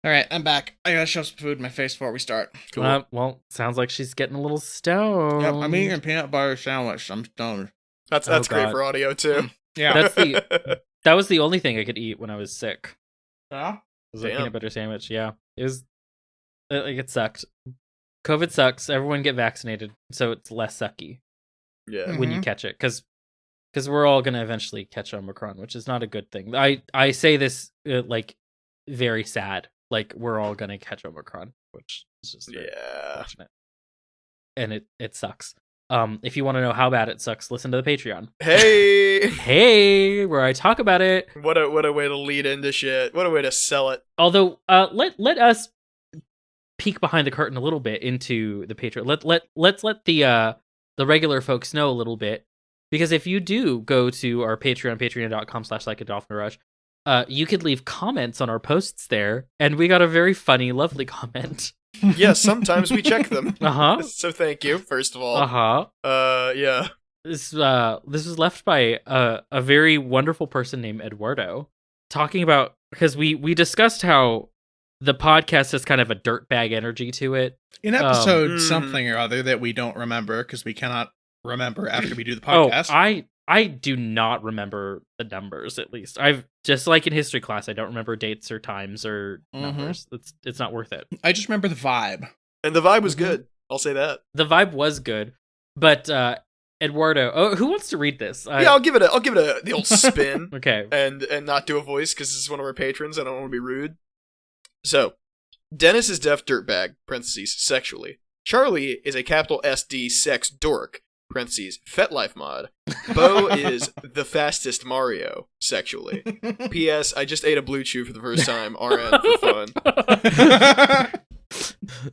All right, I'm back. I gotta shove some food in my face before we start. Cool. Well, sounds like she's getting a little stoned. Yep, I'm eating a peanut butter sandwich. I'm stoned. That's Oh, great God. for audio too. Yeah. That was the only thing I could eat when I was sick. Yeah? Was a Damn. peanut butter sandwich. Yeah, it was. It sucked. COVID sucks. Everyone get vaccinated, so it's less sucky Yeah. when you catch it, because we're all gonna eventually catch Omicron, which is not a good thing. I say this like very sad. Like, we're all gonna catch Omicron, which is just very unfortunate. And it sucks. If you want to know how bad it sucks, listen to the Patreon. Hey, where I talk about it. what a way to lead into shit. What a way to sell it. Although, let us peek behind the curtain a little bit into the Patreon. Let's let the regular folks know a little bit, because if you do go to our Patreon, patreon.com/likeadolphinrush, you could leave comments on our posts there, and we got a very funny, lovely comment. Yes, sometimes we check them. So thank you, first of all. Yeah. This was left by a very wonderful person named Eduardo, talking about, because we discussed how the podcast has kind of a dirtbag energy to it. In episode something or other that we don't remember because we cannot remember after we do the podcast. I do not remember the numbers, at least. I've just, like in history class, I don't remember dates or times or numbers. It's not worth it. I just remember the vibe. And the vibe was good. I'll say that. The vibe was good, but Eduardo, who wants to read this? Yeah, I'll give it the old spin. Okay. And not do a voice because this is one of our patrons. I don't want to be rude. So, Dennis is deaf dirtbag, parentheses, sexually. Charlie is a capital SD sex dork, parentheses, FetLife mod. Bo is the fastest Mario, sexually. P.S. I just ate a Blue Chew for the first time, RN, for fun.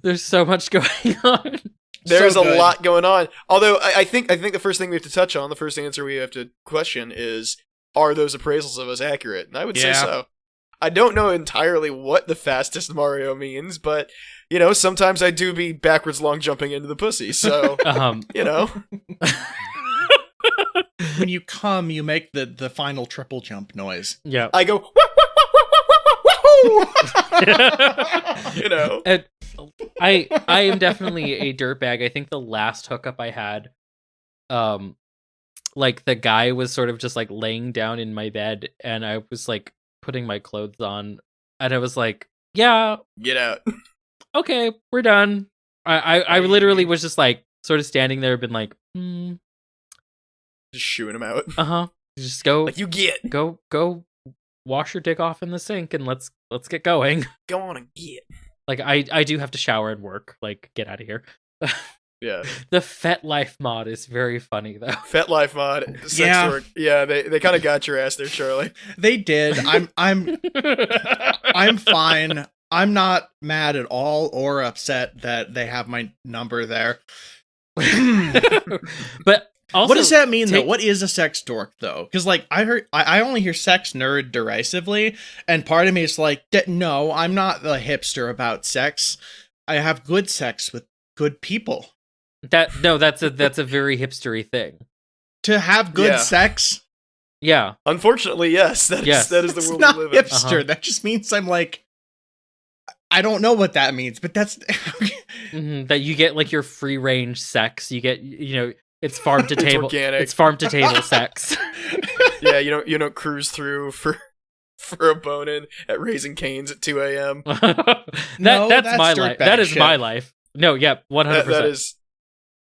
There's so much going on. There's a lot going on. Although, I think the first thing we have to touch on, the first answer we have to question is, are those appraisals of us accurate? And I would say so. I don't know entirely what the fastest Mario means, but, you know, sometimes I do be backwards long jumping into the pussy, so, you know. When you come, you make the final triple jump noise. Yeah. I go, you know. And I am definitely a dirtbag. I think the last hookup I had, like, the guy was sort of just, like, laying down in my bed, and I was, like, putting my clothes on, and I was like, yeah, get out. Okay, we're done. I literally was just, like, sort of standing there, been like, just shooing him out. Just go, like, you get go wash your dick off in the sink, and let's get going. Go on and get. Like, I do have to shower and work. Like, get out of here. Yeah. The FetLife mod is very funny, though. FetLife mod, sex work. Yeah, they kind of got your ass there, Charlie. They did. I'm fine. I'm not mad at all or upset that they have my number there. But also, what does that mean, though? What is a sex dork, though? Because, like, I only hear sex nerd derisively, and part of me is like, no, I'm not the hipster about sex. I have good sex with good people. That's a very hipstery thing. To have good sex? Yeah. Unfortunately, yes. That is the world we live in. Hipster. That just means I'm like, I don't know what that means, but that's that you get, like, your free range sex. You get, you know, it's farm to table. Organic. It's farm to table sex. Yeah, you don't cruise through for a bone in at Raising Cane's at 2 a.m. That's my life. That is my life. No, yeah, 100%. That is.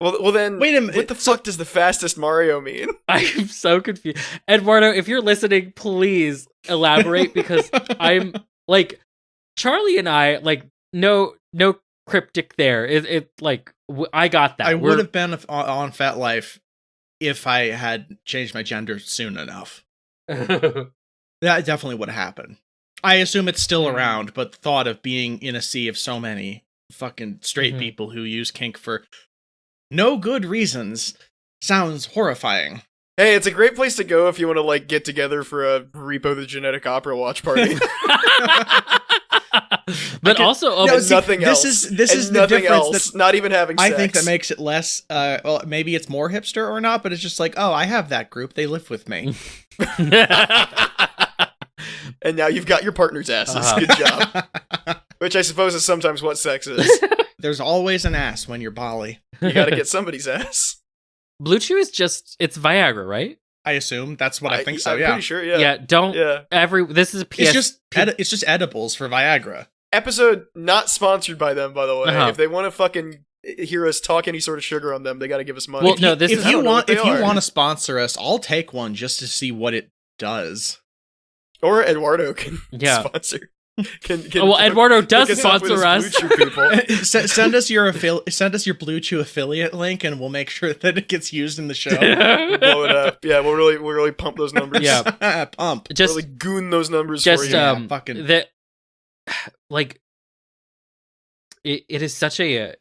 Well, then, wait a minute. What the fuck does the fastest Mario mean? I'm so confused. Eduardo, if you're listening, please elaborate, because I'm, like, Charlie and I, like, no cryptic there. It like, I got that. I would have been on FetLife if I had changed my gender soon enough. That definitely would have happened. I assume it's still around, but the thought of being in a sea of so many fucking straight people who use kink for no good reasons sounds horrifying. Hey, it's a great place to go if you want to, like, get together for a Repo the Genetic Opera watch party. But also, nothing else. This is the difference. That's not even having sex. I think that makes it less. Well, maybe it's more hipster or not, but it's just like, oh, I have that group. They live with me. And now you've got your partner's asses. Good job. Which I suppose is sometimes what sex is. There's always an ass when you're Bali. You gotta get somebody's ass. Blue Chew is it's Viagra, right? I assume that's what I think so. I'm Yeah, pretty sure. Yeah. Yeah. Don't Yeah. This is a PS. it's just edibles for Viagra. Episode not sponsored by them, by the way. Uh-huh. If they want to fucking hear us talk any sort of sugar on them, they got to give us money. Well, no, this if is you want if you to sponsor us, I'll take one just to see what it does. Or Eduardo can Yeah. sponsor. Can Eduardo does hook up with sponsor his us. Blue Chew people. Send us your Blue Chew affiliate link, and we'll make sure that it gets used in the show. Blow it up. Yeah, we'll really pump those numbers. Yeah. Pump. Just really goon those numbers just for you. Fucking that, like, it is such a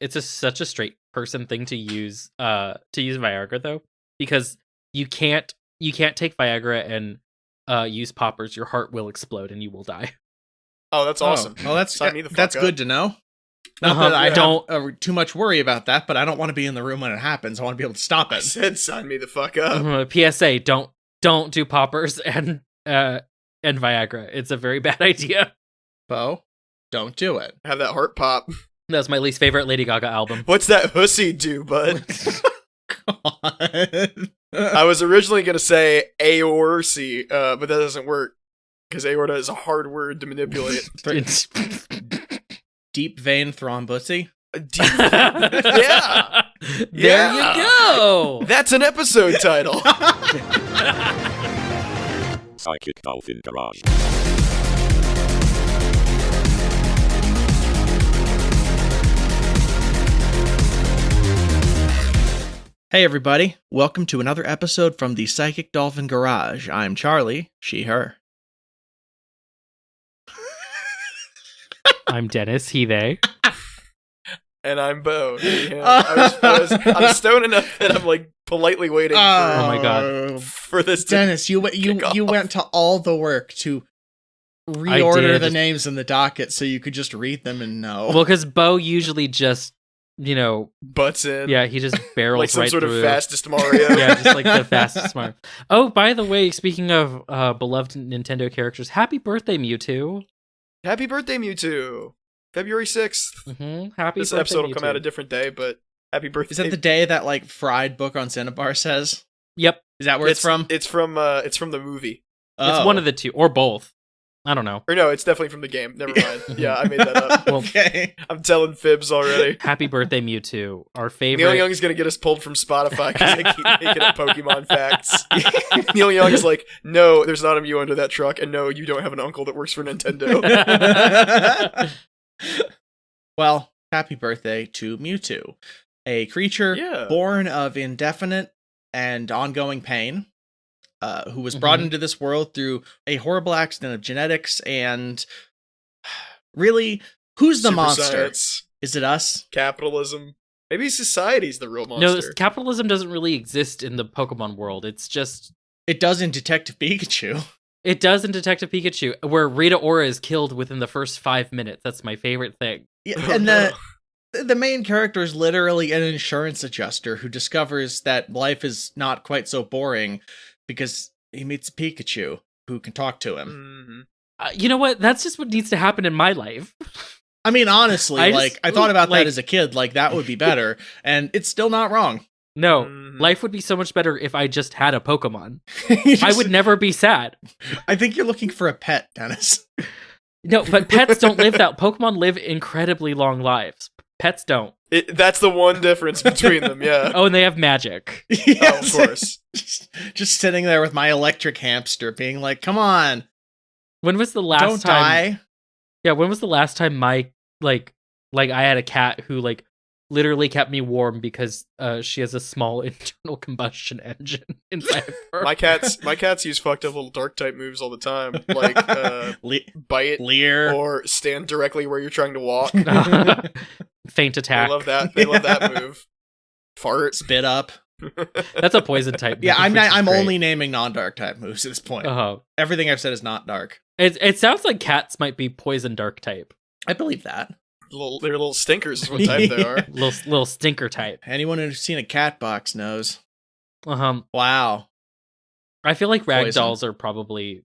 straight person thing to use Viagra though, because you can't take Viagra and use poppers. Your heart will explode and you will die. Oh, that's awesome. Oh, that's Sign me the fuck that's up. good to know. Not that I don't have too much worry about that, but I don't want to be in the room when it happens. I want to be able to stop I it. said sign me the fuck up. PSA: don't do poppers and Viagra. It's a very bad idea. Bo, don't do it. Have that heart pop. That's my least favorite Lady Gaga album. What's that hussy do, bud? God. I was originally going to say aorcy, but that doesn't work. Because aorta is a hard word to manipulate. Deep vein thrombosis. Yeah. There you go. That's an episode title. Psychic Dolphin Garage. Hey everybody, welcome to another episode from the Psychic Dolphin Garage. I'm Charlie, she, her. I'm Dennis, he, they. And I'm Bo. I'm stoned enough that I'm like politely waiting Oh my God. for this to Dennis, you went to all the work to reorder the names in the docket so you could just read them and know. Well, because Bo usually just, butts in. yeah, he just barrels like some right sort through. of fastest Mario. Yeah, just like the fastest Mario. Oh, by the way, speaking of beloved Nintendo characters, happy birthday, Mewtwo. Happy birthday, Mewtwo. February 6th. Mm-hmm. Happy This birthday, episode will Mewtwo. come out a different day, but happy birthday. Is that the day that like fried book on Cinnabar says? Yep. Is that where it's from? It's from the movie. It's one of the two, or both. I don't know. Or no, it's definitely from the game. Never mind. Yeah, I made that up. Well, Okay. I'm telling fibs already. Happy birthday, Mewtwo. Our favorite. Neil Young's gonna get us pulled from Spotify because they keep making up Pokemon facts. Neil Young is like, no, there's not a Mew under that truck, and no, you don't have an uncle that works for Nintendo. Well, happy birthday to Mewtwo, a creature born of indefinite and ongoing pain, who was brought into this world through a horrible accident of genetics, and really, who's the Super monster? science, Is it us? capitalism. Maybe society's the real monster. No, capitalism doesn't really exist in the Pokemon world. It's just... It does in Detective Pikachu. It does in Detective Pikachu, where Rita Ora is killed within the first 5 minutes. That's my favorite thing. Yeah, and the main character is literally an insurance adjuster who discovers that life is not quite so boring because he meets Pikachu who can talk to him. Mm-hmm. You know what? That's just what needs to happen in my life. I mean, honestly, I thought about that as a kid, like that would be better, and it's still not wrong. No, Mhm. life would be so much better if I just had a Pokemon. I would never be sad. I think you're looking for a pet, Dennis. No, but pets don't live that. Pokemon live incredibly long lives. Pets don't. That's the one difference between them, yeah. Oh, and they have magic. Yes. Oh, of course. Just sitting there with my electric hamster being like, come on, When was the last don't time? die. Yeah, when was the last time my like I had a cat who like literally kept me warm because she has a small internal combustion engine inside of her. My cats use fucked up little dark type moves all the time, like bite Leer. or stand directly where you're trying to walk. Faint attack. They love that. They love that move. Fart. Spit up. That's a poison type. Yeah, move, which is I'm great. only naming non-dark type moves at this point. Everything I've said is not dark. It sounds like cats might be poison dark type. I believe that. They're little stinkers is what type they are. Little stinker type. Anyone who's seen a cat box knows. I Wow. feel like Poison. ragdolls are probably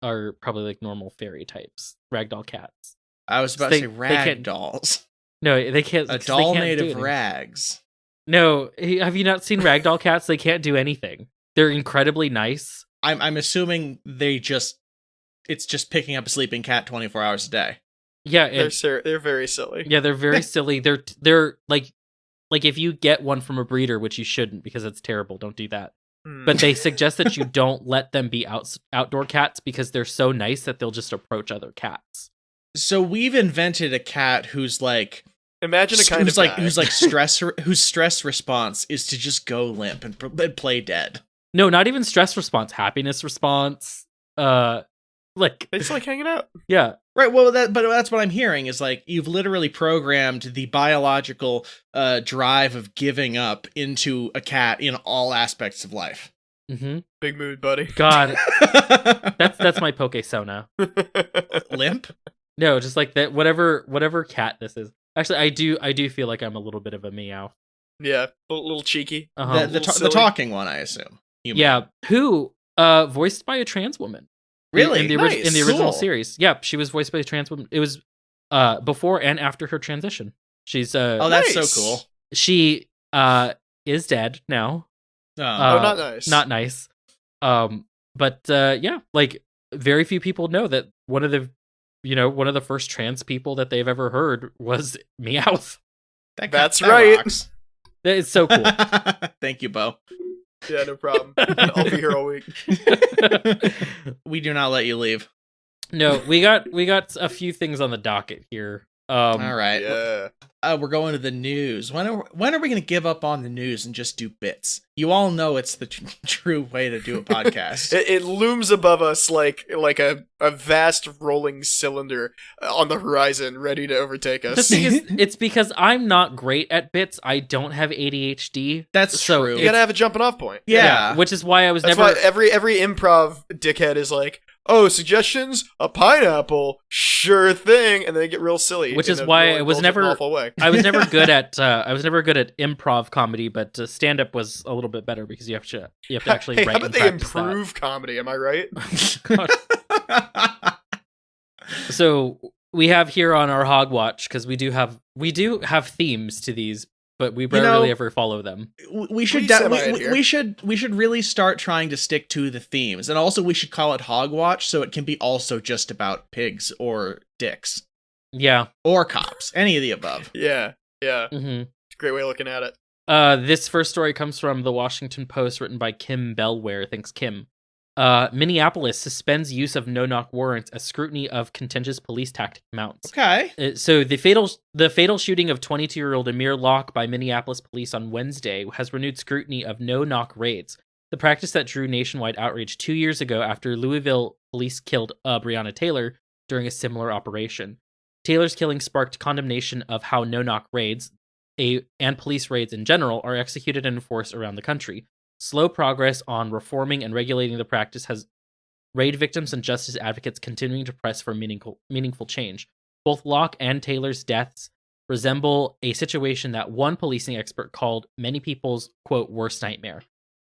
like normal fairy types. Ragdoll cats. I was about to say rag dolls. No, they can't. A they doll can't made do of anything. rags. No, have you not seen ragdoll cats? They can't do anything. They're incredibly nice. I'm assuming it's just picking up a sleeping cat 24 hours a day. Yeah, they're very silly. Yeah, they're very silly. They're like if you get one from a breeder, which you shouldn't because it's terrible. Don't do that. But they suggest that you don't let them be outdoor cats because they're so nice that they'll just approach other cats. So we've invented a cat who's like imagine a kind of guy. whose stress response is to just go limp and play dead. No, not even stress response, happiness response. Like they just like hanging out. Yeah. Right, well, but that's what I'm hearing is like you've literally programmed the biological drive of giving up into a cat in all aspects of life. Mm-hmm. Big mood, buddy. God, that's my Poke-sona. Limp? No, just like that. Whatever cat this is. Actually, I do feel like I'm a little bit of a meow. Yeah, a little cheeky. Uh-huh. The talking one, I assume. Yeah, who voiced by a trans woman. Really? In the original series. Yeah, she was voiced by a trans woman. It was before and after her transition. She's oh, that's so cool. She is dead now. Not nice. Not nice. But yeah, like very few people know that one of the first trans people that they've ever heard was Meowth. That's right. Rocks. That is so cool. Thank you, Bo. Yeah, no problem. I'll be here all week. We do not let you leave. No, we got a few things on the docket here. All right. Yeah. We're going to the news. When are we going to give up on the news and just do bits? You all know it's the true way to do a podcast. It looms above us like a vast rolling cylinder on the horizon, ready to overtake us. The thing is, it's because I'm not great at bits. I don't have ADHD. That's so true. You gotta have a jumping off point. Yeah. Which is why I was That's never. why every improv dickhead is like, oh, suggestions? A pineapple? Sure thing. And they get real silly. Which is why I was never awful way. I was never good at improv comedy, but stand up was a little bit better because you have to actually hey, write. How about and they practice improve comedy? Am I right? So we have here on our Hogwatch, because we do have themes to these, but we rarely ever follow them. We should we should really start trying to stick to the themes, and also we should call it Hogwatch so it can be also just about pigs or dicks. Yeah, or cops, any of the above. Yeah. Mm-hmm. It's a great way of looking at it. This first story comes from the Washington Post, written by Kim Bellware. Thanks, Kim. Minneapolis suspends use of no-knock warrants as scrutiny of contentious police tactic mounts. Okay. So the fatal shooting of 22-year-old Amir Locke by Minneapolis police on Wednesday has renewed scrutiny of no-knock raids, the practice that drew nationwide outrage 2 years ago after Louisville police killed Breonna Taylor during a similar operation. Taylor's killing sparked condemnation of how no-knock raids, and police raids in general, are executed and enforced around the country. Slow progress on reforming and regulating the practice has raid victims and justice advocates continuing to press for meaningful change. Both Locke and Taylor's deaths resemble a situation that one policing expert called many people's, quote, worst nightmare.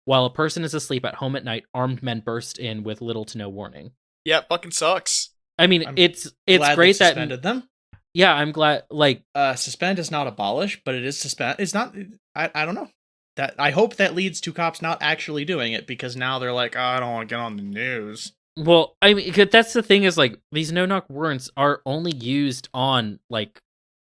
While a person is asleep at home at night, armed men burst in with little to no warning. Yeah, it fucking sucks. I mean, it's great that suspended them. Yeah, I'm glad. Like, suspend is not abolish, but it is suspend. It's not. I don't know. That I hope that leads to cops not actually doing it, because now they're like, oh, I don't want to get on the news. Well, I mean, that's the thing is, like, these no-knock warrants are only used on, like,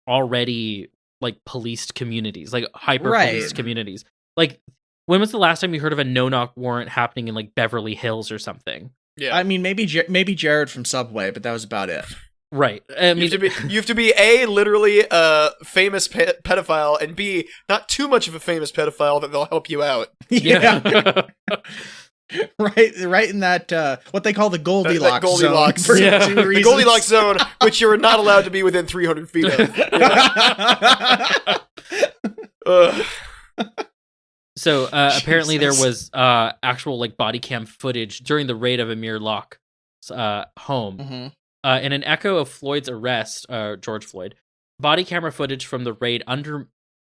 already, like, policed communities, like, hyper-policed communities. Like, when was the last time you heard of a no-knock warrant happening in, like, Beverly Hills or something? Yeah. I mean, maybe Jared from Subway, but that was about it. Right. I mean, you have to be A, literally a famous pedophile, and B, not too much of a famous pedophile that they'll help you out. Yeah. right in that, what they call the Goldilocks Goldilocks zone. Yeah. The Goldilocks zone, which you're not allowed to be within 300 feet of. Yeah. So apparently there was actual, like, body cam footage during the raid of Amir Locke's home. Mm-hmm. In an echo of Floyd's arrest, George Floyd, body camera footage from the raid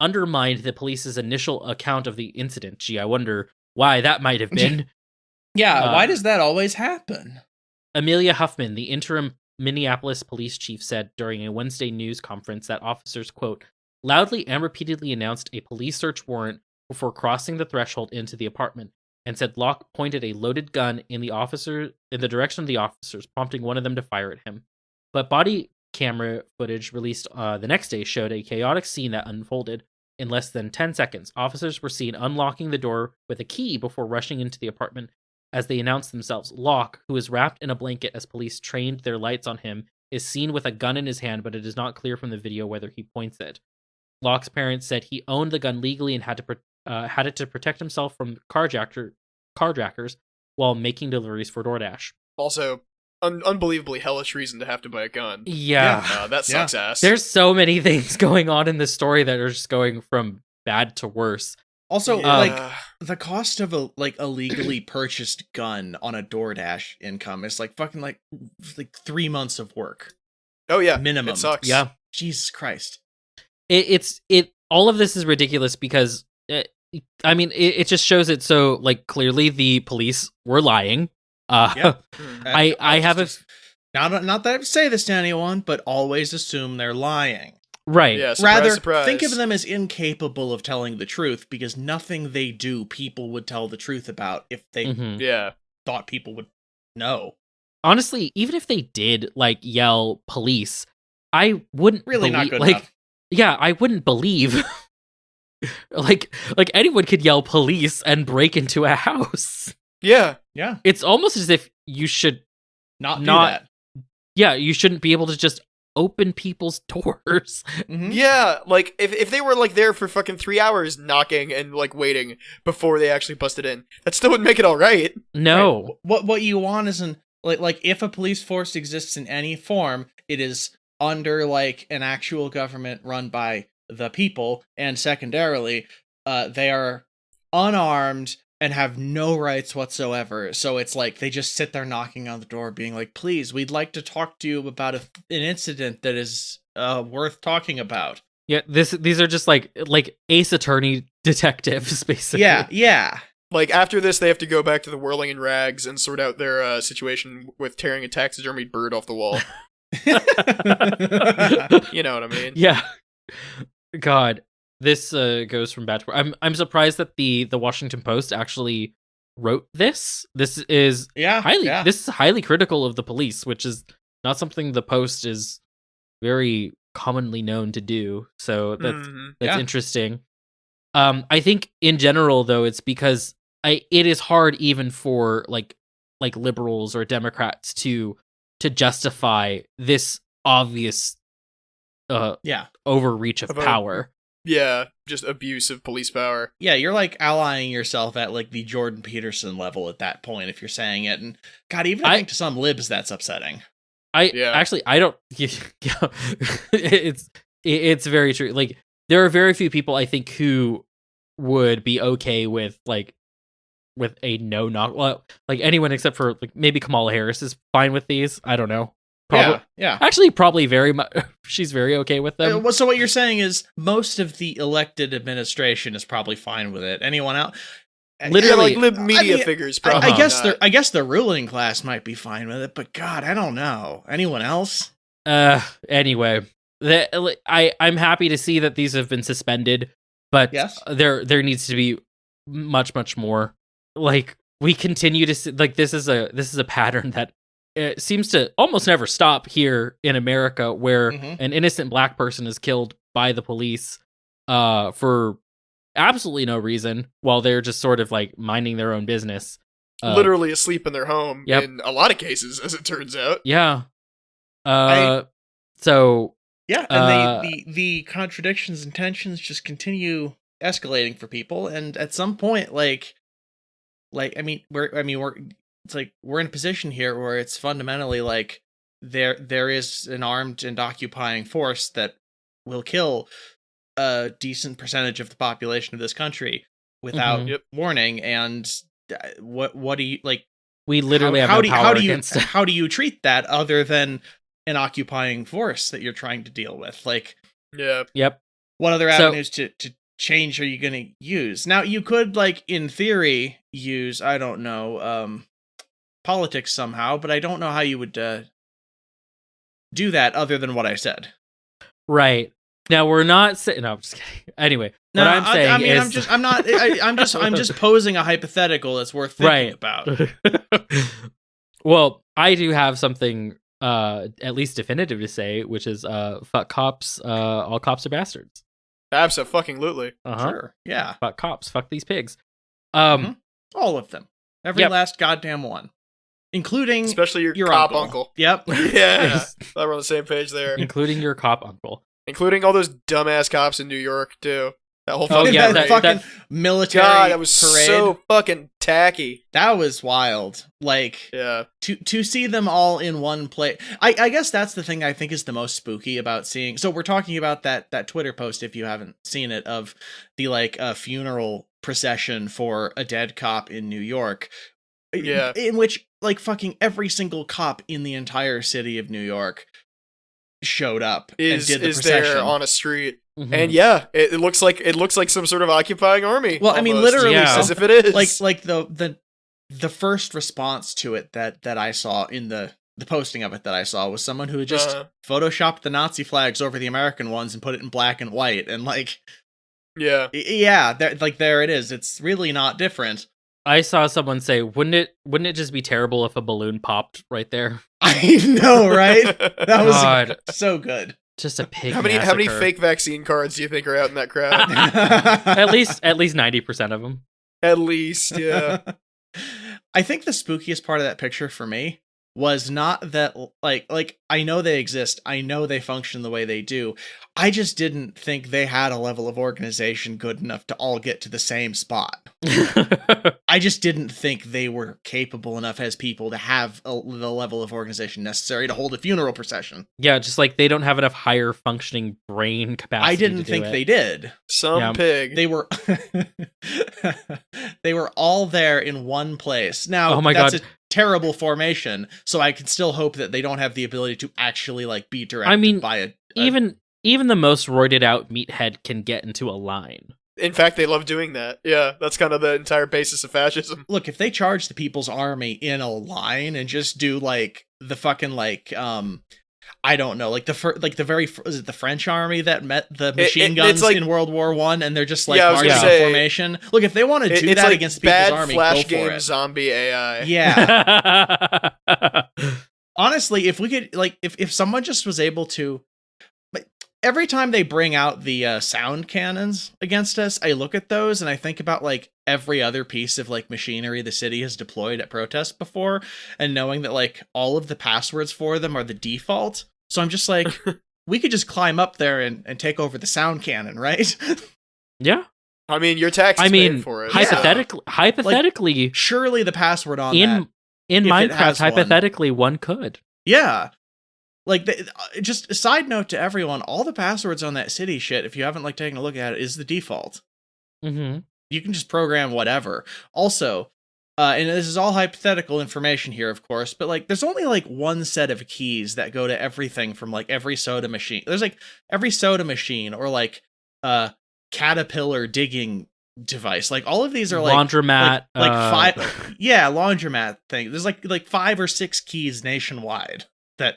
undermined the police's initial account of the incident. Gee, I wonder why that might have been. Yeah, why does that always happen? Amelia Huffman, the interim Minneapolis police chief said during a Wednesday news conference that officers, quote, loudly and repeatedly announced a police search warrant before crossing the threshold into the apartment, and said Locke pointed a loaded gun in the direction of the officers, prompting one of them to fire at him. But body camera footage released the next day showed a chaotic scene that unfolded. In less than 10 seconds, officers were seen unlocking the door with a key before rushing into the apartment. As they announced themselves, Locke, who is wrapped in a blanket as police trained their lights on him, is seen with a gun in his hand, but it is not clear from the video whether he points it. Locke's parents said he owned the gun legally and had it to protect himself from carjackers while making deliveries for DoorDash. Also, unbelievably hellish reason to have to buy a gun. Yeah. That sucks ass. There's so many things going on in this story that are just going from bad to worse. Also, the cost of a legally purchased gun on a DoorDash income is fucking 3 months of work. Oh yeah, minimum. It sucks. Yeah, Jesus Christ. It's all of this is ridiculous because it just shows it so clearly the police were lying. Yep. I have a not that I would say this to anyone, but always assume they're lying. Right. Yeah, surprise, Rather, surprise. think of them as incapable of telling the truth, because nothing they do people would tell the truth about if they thought people would know. Honestly, even if they did yell police, I wouldn't really not good enough. Yeah, I wouldn't believe anyone could yell police and break into a house. Yeah. Yeah. It's almost as if you should not do that. Yeah, you shouldn't be able to just open people's doors. Mm-hmm. Yeah, if they were there for fucking 3 hours knocking and waiting before they actually busted in, that still wouldn't make it all right. No. Right. What you want is if a police force exists in any form, it is under an actual government run by the people, and secondarily, they are unarmed and have no rights whatsoever. So it's they just sit there knocking on the door being please, we'd like to talk to you about an incident that is worth talking about. Yeah, these are just Ace Attorney detectives, basically. Yeah. After this, they have to go back to the Whirling in Rags and sort out their situation with tearing a taxidermied bird off the wall. You know what I mean? Yeah. God. This goes from bad to worse. I'm surprised that the Washington Post actually wrote this. This is highly critical of the police, which is not something the Post is very commonly known to do. So that's interesting. I think in general though, it's because it is hard even for liberals or Democrats to justify this obvious overreach of power. Yeah, just abuse of police power. Yeah, you're allying yourself at the Jordan Peterson level at that point if you're saying it. And God, even I think to some libs that's upsetting. I don't. Yeah, it's very true. There are very few people I think who would be okay with with a no knock. Well, anyone except for maybe Kamala Harris is fine with these. I don't know. Probably, yeah. Actually, probably very much. She's very okay with them. So what you're saying is most of the elected administration is probably fine with it. Anyone else? Literally, lib media figures. Probably. I guess the ruling class might be fine with it, but God, I don't know. Anyone else? Anyway, I'm happy to see that these have been suspended, but yes, there needs to be much more. We continue to see, this is a pattern that. It seems to almost never stop here in America, where an innocent black person is killed by the police for absolutely no reason, while they're just sort of minding their own business. Literally asleep in their home in a lot of cases, as it turns out. Yeah. And the contradictions and tensions just continue escalating for people, and at some point, we're in a position here where it's fundamentally there is an armed and occupying force that will kill a decent percentage of the population of this country without warning. And what do you we literally have no power against it. How do you treat that other than an occupying force that you're trying to deal with? Yep. What other avenues to change are you going to use? Now, you could in theory use, I don't know, politics somehow, but I don't know how you would do that other than what I said. Right. Now we're not saying. No, I'm just kidding. Anyway, No, what I'm saying I mean, is, I'm just posing a hypothetical that's worth thinking about. Well, I do have something at least definitive to say, which is fuck cops. All cops are bastards. Absolutely. Sure. Yeah. Fuck cops. Fuck these pigs. All of them. Every Yep. last goddamn one. Including Especially your cop uncle. Yep. Yeah. We're on the same page there. Including your cop uncle. Including all those dumbass cops in New York, too. That whole Oh, fucking yeah, that fucking military God, that was parade. so fucking tacky. That was wild. Like, Yeah. to see them all in one place. I guess that's the thing I think is the most spooky about seeing. So we're talking about that Twitter post, if you haven't seen it, of the like funeral procession for a dead cop in New York. Yeah. In which like fucking every single cop in the entire city of New York showed up and did the procession. There on a street. Mhm. And yeah, it looks like some sort of occupying army. Well, I mean, almost. literally, Yeah. As if it is. like the first response to it that I saw in the posting of it that I saw was someone who had just photoshopped the Nazi flags over the American ones and put it in black and white, and like, yeah. There it is. It's really not different. I saw someone say, "Wouldn't it just be terrible if a balloon popped right there?" I know, right? That was God. so good. Just a pig. How many massacre. fake vaccine cards do you think are out in that crowd? At least 90% of them. At least, yeah. I think the spookiest part of that picture for me was not that like I know they exist, I know they function the way they do. I just didn't think they had a level of organization good enough to all get to the same spot. I just didn't think they were capable enough as people to have the level of organization necessary to hold a funeral procession. Yeah, just like they don't have enough higher functioning brain capacity. I didn't think they did. Some pig. They were they were all there in one place. Now, Oh my that's God. a terrible formation, so I can still hope that they don't have the ability to actually like be directed I mean, by a even the most roided out meathead can get into a line. In fact, they love doing that. Yeah, that's kind of the entire basis of fascism. Look, if they charge the People's Army in a line and just do like the fucking like I don't know, like is it the French army that met the machine guns like, in World War I, and they're just like Yeah, I was marching gonna in say, formation. Look, if they want to do it's that like against the People's bad Army, Flash go game for it. zombie AI. Yeah. Honestly, if we could, like, if someone just was able to, like, every time they bring out the sound cannons against us, I look at those and I think about like every other piece of like machinery the city has deployed at protests before, and knowing that like all of the passwords for them are the default. So I'm just like, we could just climb up there and take over the sound cannon, right? Yeah. I mean, your taxes paid for it. Hypothetically, Surely the password on in that, in if it Minecraft, has one. hypothetically, one could. yeah. Like, just a side note to everyone, all the passwords on that city shit, if you haven't like taken a look at it, is the default. Mm-hmm. You can just program whatever. Also, and this is all hypothetical information here, of course, but like, there's only like one set of keys that go to everything from like every soda machine. There's like every soda machine or like caterpillar digging device. Like all of these are like laundromat, like five. Yeah, laundromat thing. There's like 5 or 6 keys nationwide that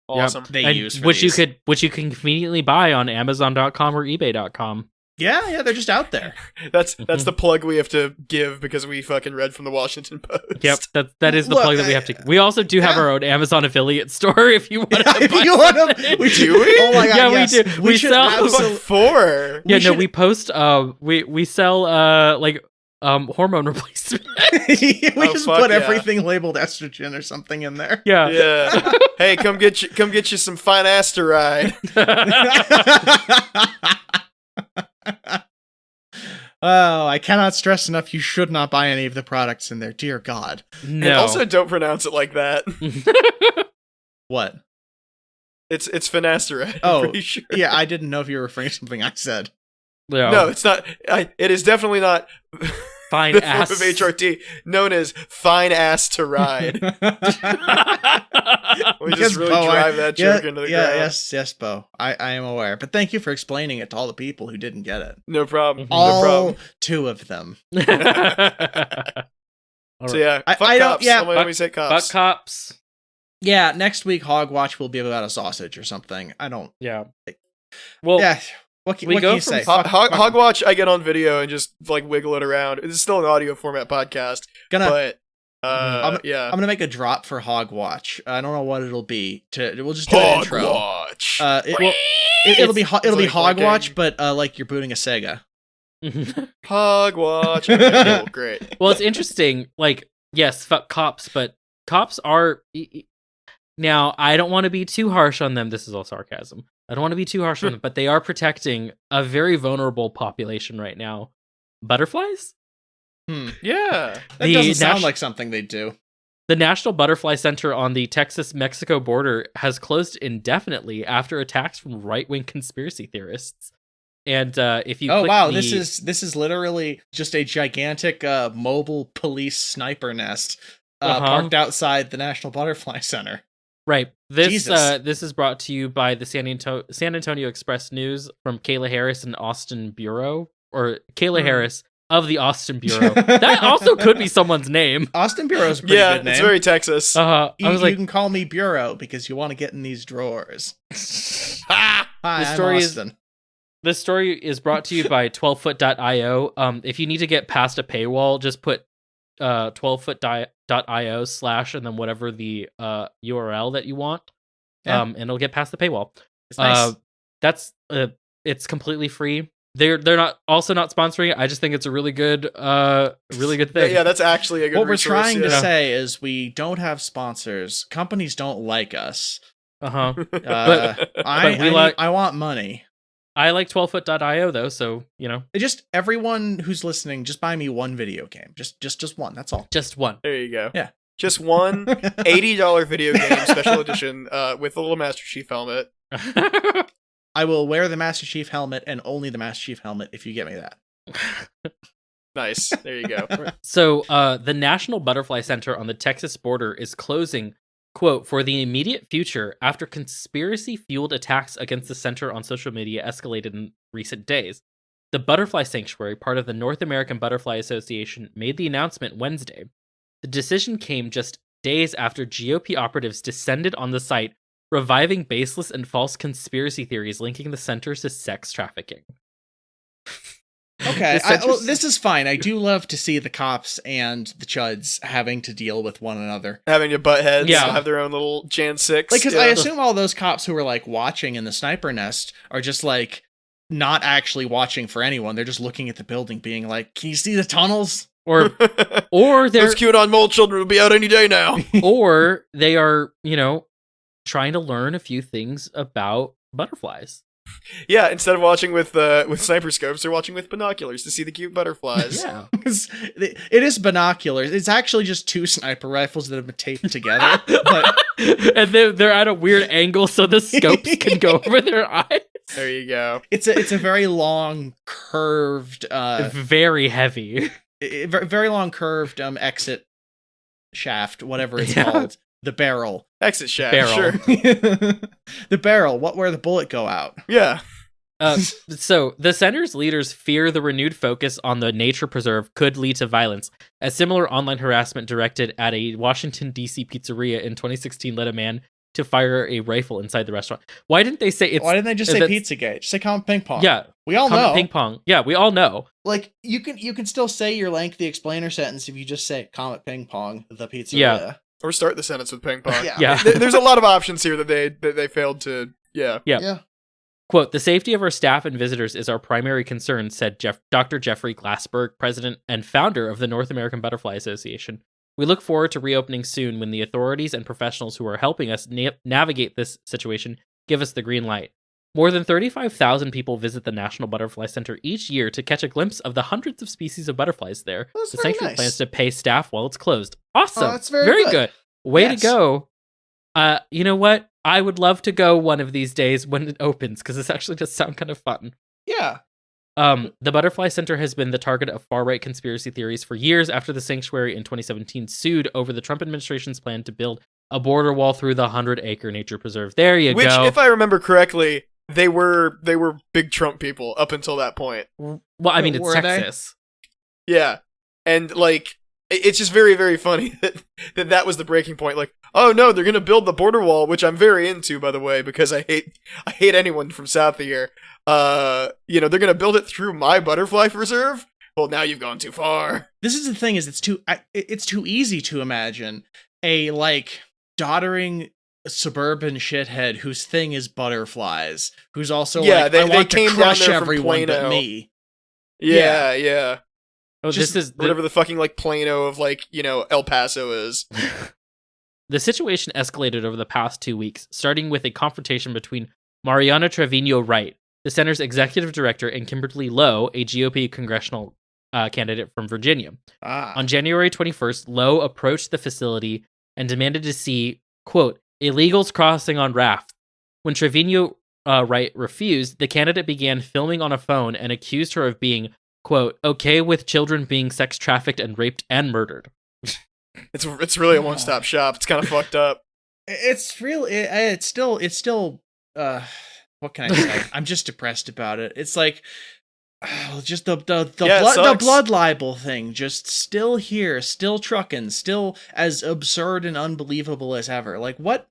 Awesome. they use for which these. you can conveniently buy on Amazon.com or eBay.com. Yeah, they're just out there. That's the plug we have to give because we fucking read from the Washington Post. Yep, that is the Look, plug that we have to. We also do have our own Amazon affiliate store if you want to. If you want to, we Do we? Oh my god, Yeah, yes. we do. We should sell- absolutely- What for? Yeah, we should- we post. We sell like hormone replacement. we just fuck put yeah. everything labeled estrogen or something in there. Yeah. Yeah. Hey, come get you some fine ass to ride. Oh, I cannot stress enough, you should not buy any of the products in there. Dear God. No. And also, don't pronounce it like that. What? It's finasteride. Oh, I'm pretty sure. Yeah, I didn't know if you were referring to something I said. No, it's not. It is definitely not. Fine the ass. form of HRT known as fine ass to ride. We Because, just really Bo, drive that joke into the ground. Yes, Bo. I am aware. But thank you for explaining it to all the people who didn't get it. No problem. All No problem. 2 of them. All So right. yeah, I fuck don't- cops. yeah, When we say cops. Fuck cops. Yeah, next week Hogwatch will be about a sausage or something. I don't. Yeah. Well, Yeah. What can you say? Hogwatch, I get on video and just like wiggle it around. It's still an audio format podcast, but I'm yeah, gonna make a drop for Hogwatch. I don't know what it'll be. We'll just do an intro. Hogwatch. It'll be like Hogwatch, but like you're booting a Sega. Hogwatch. Okay, cool, great. Well, it's interesting. Like, yes, fuck cops, but cops are. Now, I don't want to be too harsh on them. This is all sarcasm. I don't want to be too harsh on them, but they are protecting a very vulnerable population right now. Butterflies? Yeah. That doesn't sound like something they'd do. The National Butterfly Center on the Texas-Mexico border has closed indefinitely after attacks from right-wing conspiracy theorists. And if you this is literally just a gigantic mobile police sniper nest parked outside the National Butterfly Center. Right. This is brought to you by the San Antonio Express News from Kayla Harris and Austin Bureau, or Kayla Harris of the Austin Bureau. That also could be someone's name. Austin Bureau's a pretty good name. It's very Texas. You can call me Bureau because you want to get in these drawers. Hi, I'm Austin. This story is brought to you by 12foot.io. If you need to get past a paywall, just put 12foot.io/ and then whatever the URL that you want, and it'll get past the paywall. It's nice. It's completely free. They're not sponsoring it. I just think it's a really good thing. Yeah, that's actually a good. What we're trying to say is we don't have sponsors. Companies don't like us. But I want money. I like 12foot.io though, so just everyone who's listening, just buy me one video game. Just one. That's all. Just one. There you go. Yeah. Just one $80 video game special edition with a little Master Chief helmet. I will wear the Master Chief helmet and only the Master Chief helmet if you get me that. Nice. There you go. So the National Butterfly Center on the Texas border is closing, quote, for the immediate future after conspiracy-fueled attacks against the center on social media escalated in recent days. The Butterfly Sanctuary, part of the North American Butterfly Association, made the announcement Wednesday. The decision came just days after GOP operatives descended on the site, reviving baseless and false conspiracy theories linking the centers to sex trafficking. Okay, this is fine. I do love to see the cops and the chuds having to deal with one another. Having to butt heads, have their own little Jan 6. Because I assume all those cops who were like watching in the sniper nest are just like not actually watching for anyone. They're just looking at the building being like, can you see the tunnels? Or they're... Those QAnon mole children will be out any day now. Or they are, trying to learn a few things about butterflies. Yeah, instead of watching with sniper scopes, they're watching with binoculars to see the cute butterflies. Yeah. It is binoculars. It's actually just two sniper rifles that have been taped together. And they're at a weird angle so the scopes can go over their eyes. There you go. It's a very long, curved... very heavy. Very long, curved exit shaft, whatever it's called. The barrel. Exit shaft, barrel. Sure. The barrel, where the bullet go out. Yeah. So the center's leaders fear the renewed focus on the nature preserve could lead to violence. A similar online harassment directed at a Washington, D.C. pizzeria in 2016 led a man to fire a rifle inside the restaurant. Why didn't they say Why didn't they just say Pizzagate? Just say Comet Ping Pong. Yeah. We all know. Ping Pong. Yeah, we all know. Like, you can still say your lengthy explainer sentence if you just say Comet Ping Pong, the pizzeria. Yeah. Or start the sentence with ping pong. Yeah. There's a lot of options here that they failed to. Yeah. Quote, the safety of our staff and visitors is our primary concern, said Dr. Jeffrey Glassberg, president and founder of the North American Butterfly Association. We look forward to reopening soon when the authorities and professionals who are helping us navigate this situation give us the green light. More than 35,000 people visit the National Butterfly Center each year to catch a glimpse of the hundreds of species of butterflies there. That's the very sanctuary nice. plans to pay staff while it's closed. Awesome. Oh, that's very good. Way to go. You know what? I would love to go one of these days when it opens, because this actually does sound kind of fun. Yeah. The Butterfly Center has been the target of far-right conspiracy theories for years after the sanctuary in 2017 sued over the Trump administration's plan to build a border wall through the 100-acre nature preserve. There you go. Which, if I remember correctly, they were big Trump people up until that point. Well, I mean, it's Texas. Yeah. And, like, It's just very, very funny that was the breaking point. Like, oh no, they're gonna build the border wall, which I'm very into, by the way, because I hate anyone from south of here. They're gonna build it through my butterfly preserve. Well, now you've gone too far. This is the thing: is it's too easy to imagine a like doddering suburban shithead whose thing is butterflies, who's also I want to crush everyone but me. Yeah. Oh, this is whatever the fucking like Plano of like El Paso is. The situation escalated over the past 2 weeks, starting with a confrontation between Mariana Trevino Wright, the center's executive director, and Kimberly Lowe, a GOP congressional candidate from Virginia. On January 21st, Lowe approached the facility and demanded to see, quote, illegals crossing on rafts. When Trevino Wright refused, the candidate began filming on a phone and accused her of being, quote, okay with children being sex trafficked and raped and murdered. It's really a one-stop shop. It's kind of fucked up. It's really it's still what can I say? I'm just depressed about it. It's like just the blood libel thing, just still here, still trucking, still as absurd and unbelievable as ever. Like what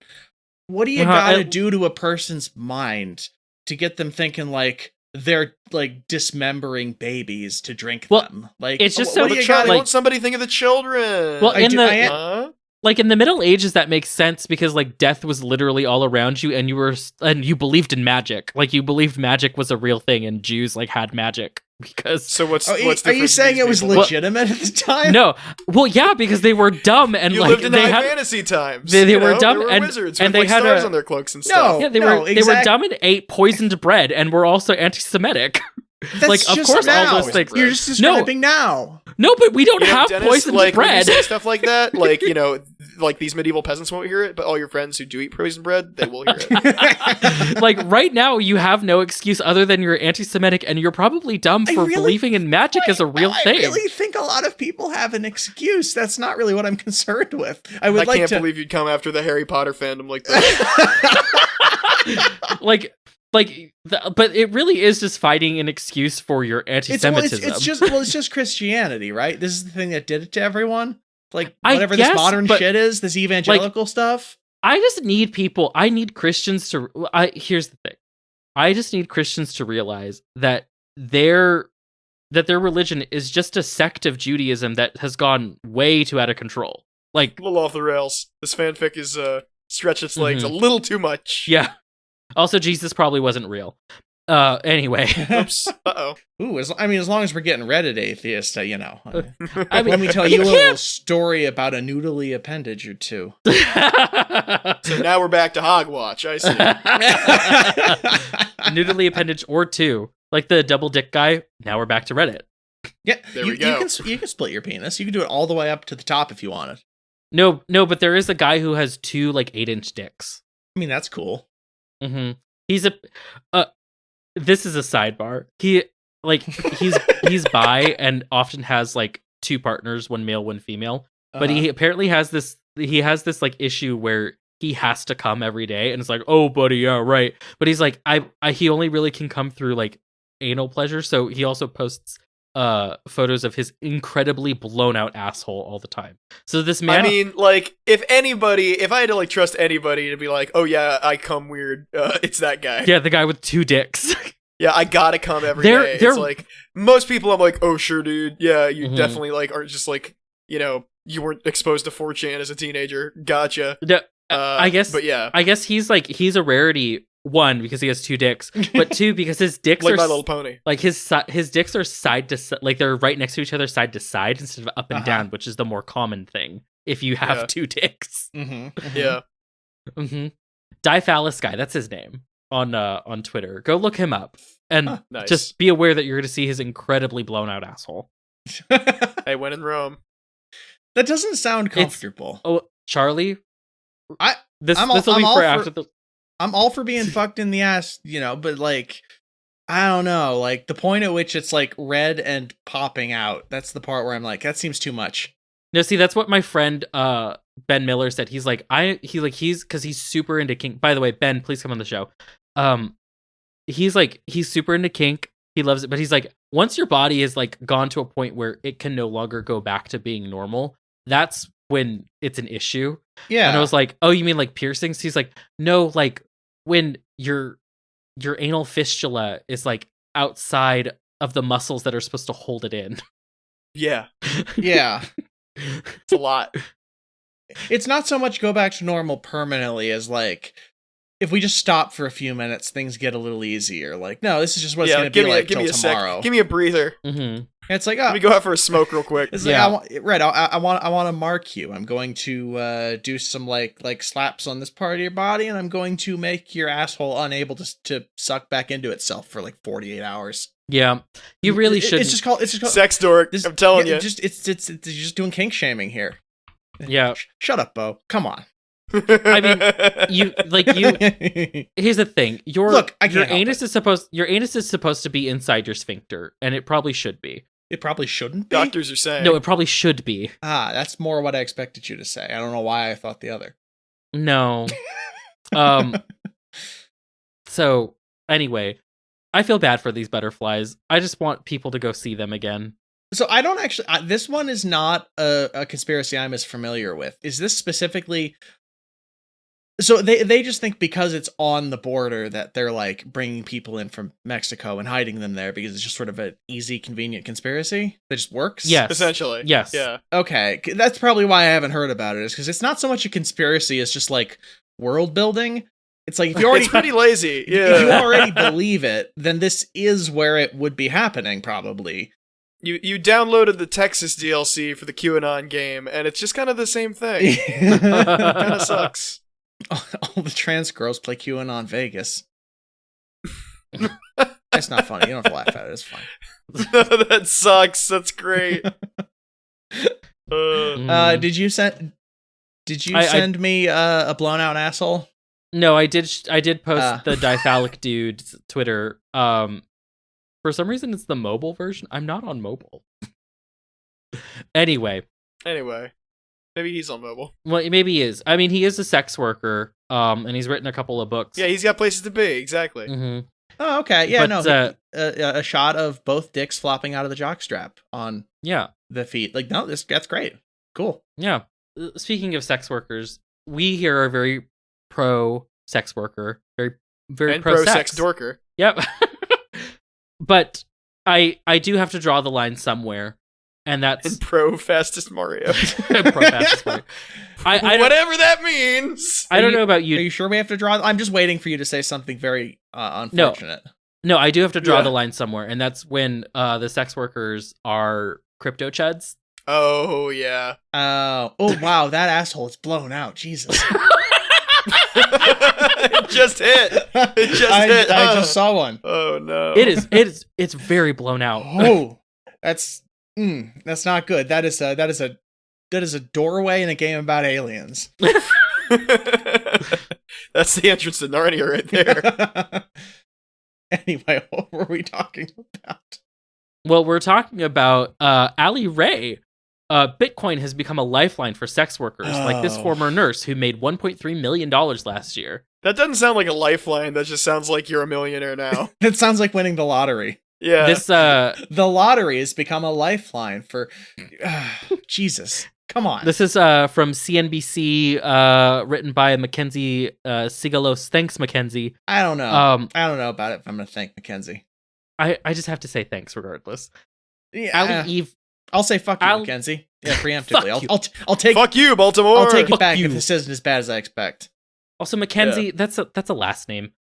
do you gotta do to a person's mind to get them thinking like they're like dismembering babies to drink them? Like it's just so won't somebody think of the children? Well, in the Middle Ages, that makes sense because like death was literally all around you, and you believed in magic. Like you believed magic was a real thing, and Jews like had magic because. So what's are you saying it was legitimate at the time? No, well, yeah, because they were dumb and lived in high fantasy times. They were dumb they were and wizards and with, they had stars on their cloaks and stuff. They were dumb and ate poisoned bread and were also anti-Semitic. That's like of course now. All those things. You're just describing now. No, but we don't have Dennis, poisoned like, bread. When you say stuff like that, like like these medieval peasants won't hear it, but all your friends who do eat poisoned bread, they will hear it. Like right now, you have no excuse other than you're anti-Semitic, and you're probably dumb for believing in magic as a real thing. I really think a lot of people have an excuse. That's not really what I'm concerned with. I can't believe you'd come after the Harry Potter fandom like that. But it really is just finding an excuse for your anti-Semitism. It's just Christianity, right? This is the thing that did it to everyone. Like whatever this modern shit is, this evangelical stuff. I need Christians to. Here's the thing. I just need Christians to realize that their religion is just a sect of Judaism that has gone way too out of control. Like a little off the rails. This fanfic is stretched its legs a little too much. Yeah. Also, Jesus probably wasn't real. Anyway. Oops. Uh-oh. Ooh, as long as we're getting Reddit atheist, let me tell you a little story about a noodly appendage or two. So now we're back to Hogwatch, I see. Noodly appendage or two. Like the double dick guy, now we're back to Reddit. Yeah, there we go. You can split your penis. You can do it all the way up to the top if you want it. No, but there is a guy who has two like 8-inch dicks. I mean, that's cool. Mm-hmm. He's this is a sidebar. He's bi and often has like two partners, one male, one female. But he apparently has this like issue where he has to come every day, and it's like, oh, buddy, yeah, right. But he's like, he only really can come through like anal pleasure, so he also posts photos of his incredibly blown out asshole all the time. So this man, I mean, like, if I had to like trust anybody to be like, oh yeah, I come weird, it's that guy. Yeah, the guy with two dicks. Yeah, I gotta come every day. It's like most people, I'm like, oh sure, dude. Yeah, you definitely like aren't just like, you weren't exposed to 4chan as a teenager. Gotcha. I guess, but yeah, I guess he's a rarity. One, because he has two dicks, but two, because his dicks like are My Little Pony. Like his dicks are side to side, like they're right next to each other, side to side, instead of up and down, which is the more common thing if you have two dicks. Yeah. Diphallus guy, that's his name on Twitter. Go look him up, and nice. Just be aware that you're going to see his incredibly blown out asshole. Hey, when in Rome. That doesn't sound comfortable. Charlie, this will be for after the. I'm all for being fucked in the ass, but like, I don't know, like the point at which it's like red and popping out. That's the part where I'm like, that seems too much. No, see, that's what my friend Ben Miller said. He's like, he's because he's super into kink. By the way, Ben, please come on the show. He's super into kink, He loves it, but he's like, once your body is like gone to a point where it can no longer go back to being normal, that's when it's an issue. Yeah. And I was like, oh, you mean like piercings? He's like, no, like when your anal fistula is like outside of the muscles that are supposed to hold it in. Yeah. Yeah. It's a lot. It's not so much go back to normal permanently as like, if we just stop for a few minutes, things get a little easier. Like, no, this is just what it's going to be like till tomorrow. Give me a breather. Mm-hmm. It's like, Let me go out for a smoke real quick. It's like, I want to mark you. I'm going to do some like slaps on this part of your body, and I'm going to make your asshole unable to suck back into itself for like 48 hours. Yeah, you really should. It's just called sex dork. I'm telling you. It's just doing kink shaming here. Yeah. Shut up, Bo. Come on. I mean, here's the thing. Your anus is supposed to be inside your sphincter, and it probably should be. It probably shouldn't be. Doctors are saying. No, it probably should be. That's more what I expected you to say. I don't know why I thought the other. No. So anyway, I feel bad for these butterflies. I just want people to go see them again. So I don't actually. This one is not a conspiracy I'm as familiar with. Is this specifically? So they just think because it's on the border that they're like bringing people in from Mexico and hiding them there because it's just sort of an easy, convenient conspiracy that just works? Yes. Essentially. Yes. Yeah. Okay. That's probably why I haven't heard about it, is because it's not so much a conspiracy as just like world building. It's like if you already it's pretty lazy. Yeah. If you already believe it, then this is where it would be happening, probably. You downloaded the Texas DLC for the QAnon game, and it's just kind of the same thing. It kind of sucks. All the trans girls play QAnon Vegas. It's not funny. You don't have to laugh at it. It's fine. That sucks. That's great. Did you send me a blown out asshole? No, I did post the Diphallic Dude's Twitter. For some reason, it's the mobile version. I'm not on mobile. Anyway, maybe he's on mobile. Well, maybe he is. I mean, he is a sex worker, and he's written a couple of books. Yeah, he's got places to be. Exactly. Mm-hmm. Oh, okay. Yeah, but, a shot of both dicks flopping out of the jockstrap on the feet. Like, no, that's great. Cool. Yeah. Speaking of sex workers, we here are very pro sex worker, very and pro sex dorker. Yep. But I do have to draw the line somewhere. And that's in pro fastest Mario. Pro fastest Mario. Whatever that means. I don't know about you. Are you sure we have to draw? I'm just waiting for you to say something very unfortunate. No, I do have to draw the line somewhere, and that's when the sex workers are crypto chuds. Oh yeah. Oh wow, that asshole is blown out. Jesus. It just hit. It just hit. I just saw one. Oh no. It's very blown out. Oh, that's not good. That is a doorway in a game about aliens. That's the entrance to Narnia right there. Anyway, what were we talking about? Well, we're talking about Ali Ray. Bitcoin has become a lifeline for sex workers, like this former nurse who made $1.3 million last year. That doesn't sound like a lifeline. That just sounds like you're a millionaire now. That sounds like winning the lottery. Yeah. The lottery has become a lifeline for Jesus. Come on. This is from CNBC, written by Mackenzie Sigalos. Thanks, Mackenzie. I don't know. I don't know about it if I'm going to thank Mackenzie. I just have to say thanks regardless. Yeah. Ali Eve. I'll say fuck you, Mackenzie. Yeah, preemptively. I'll take. Fuck you, Baltimore. I'll take it Fuck back you. if this isn't as bad as I expect. Also, Mackenzie, that's a last name.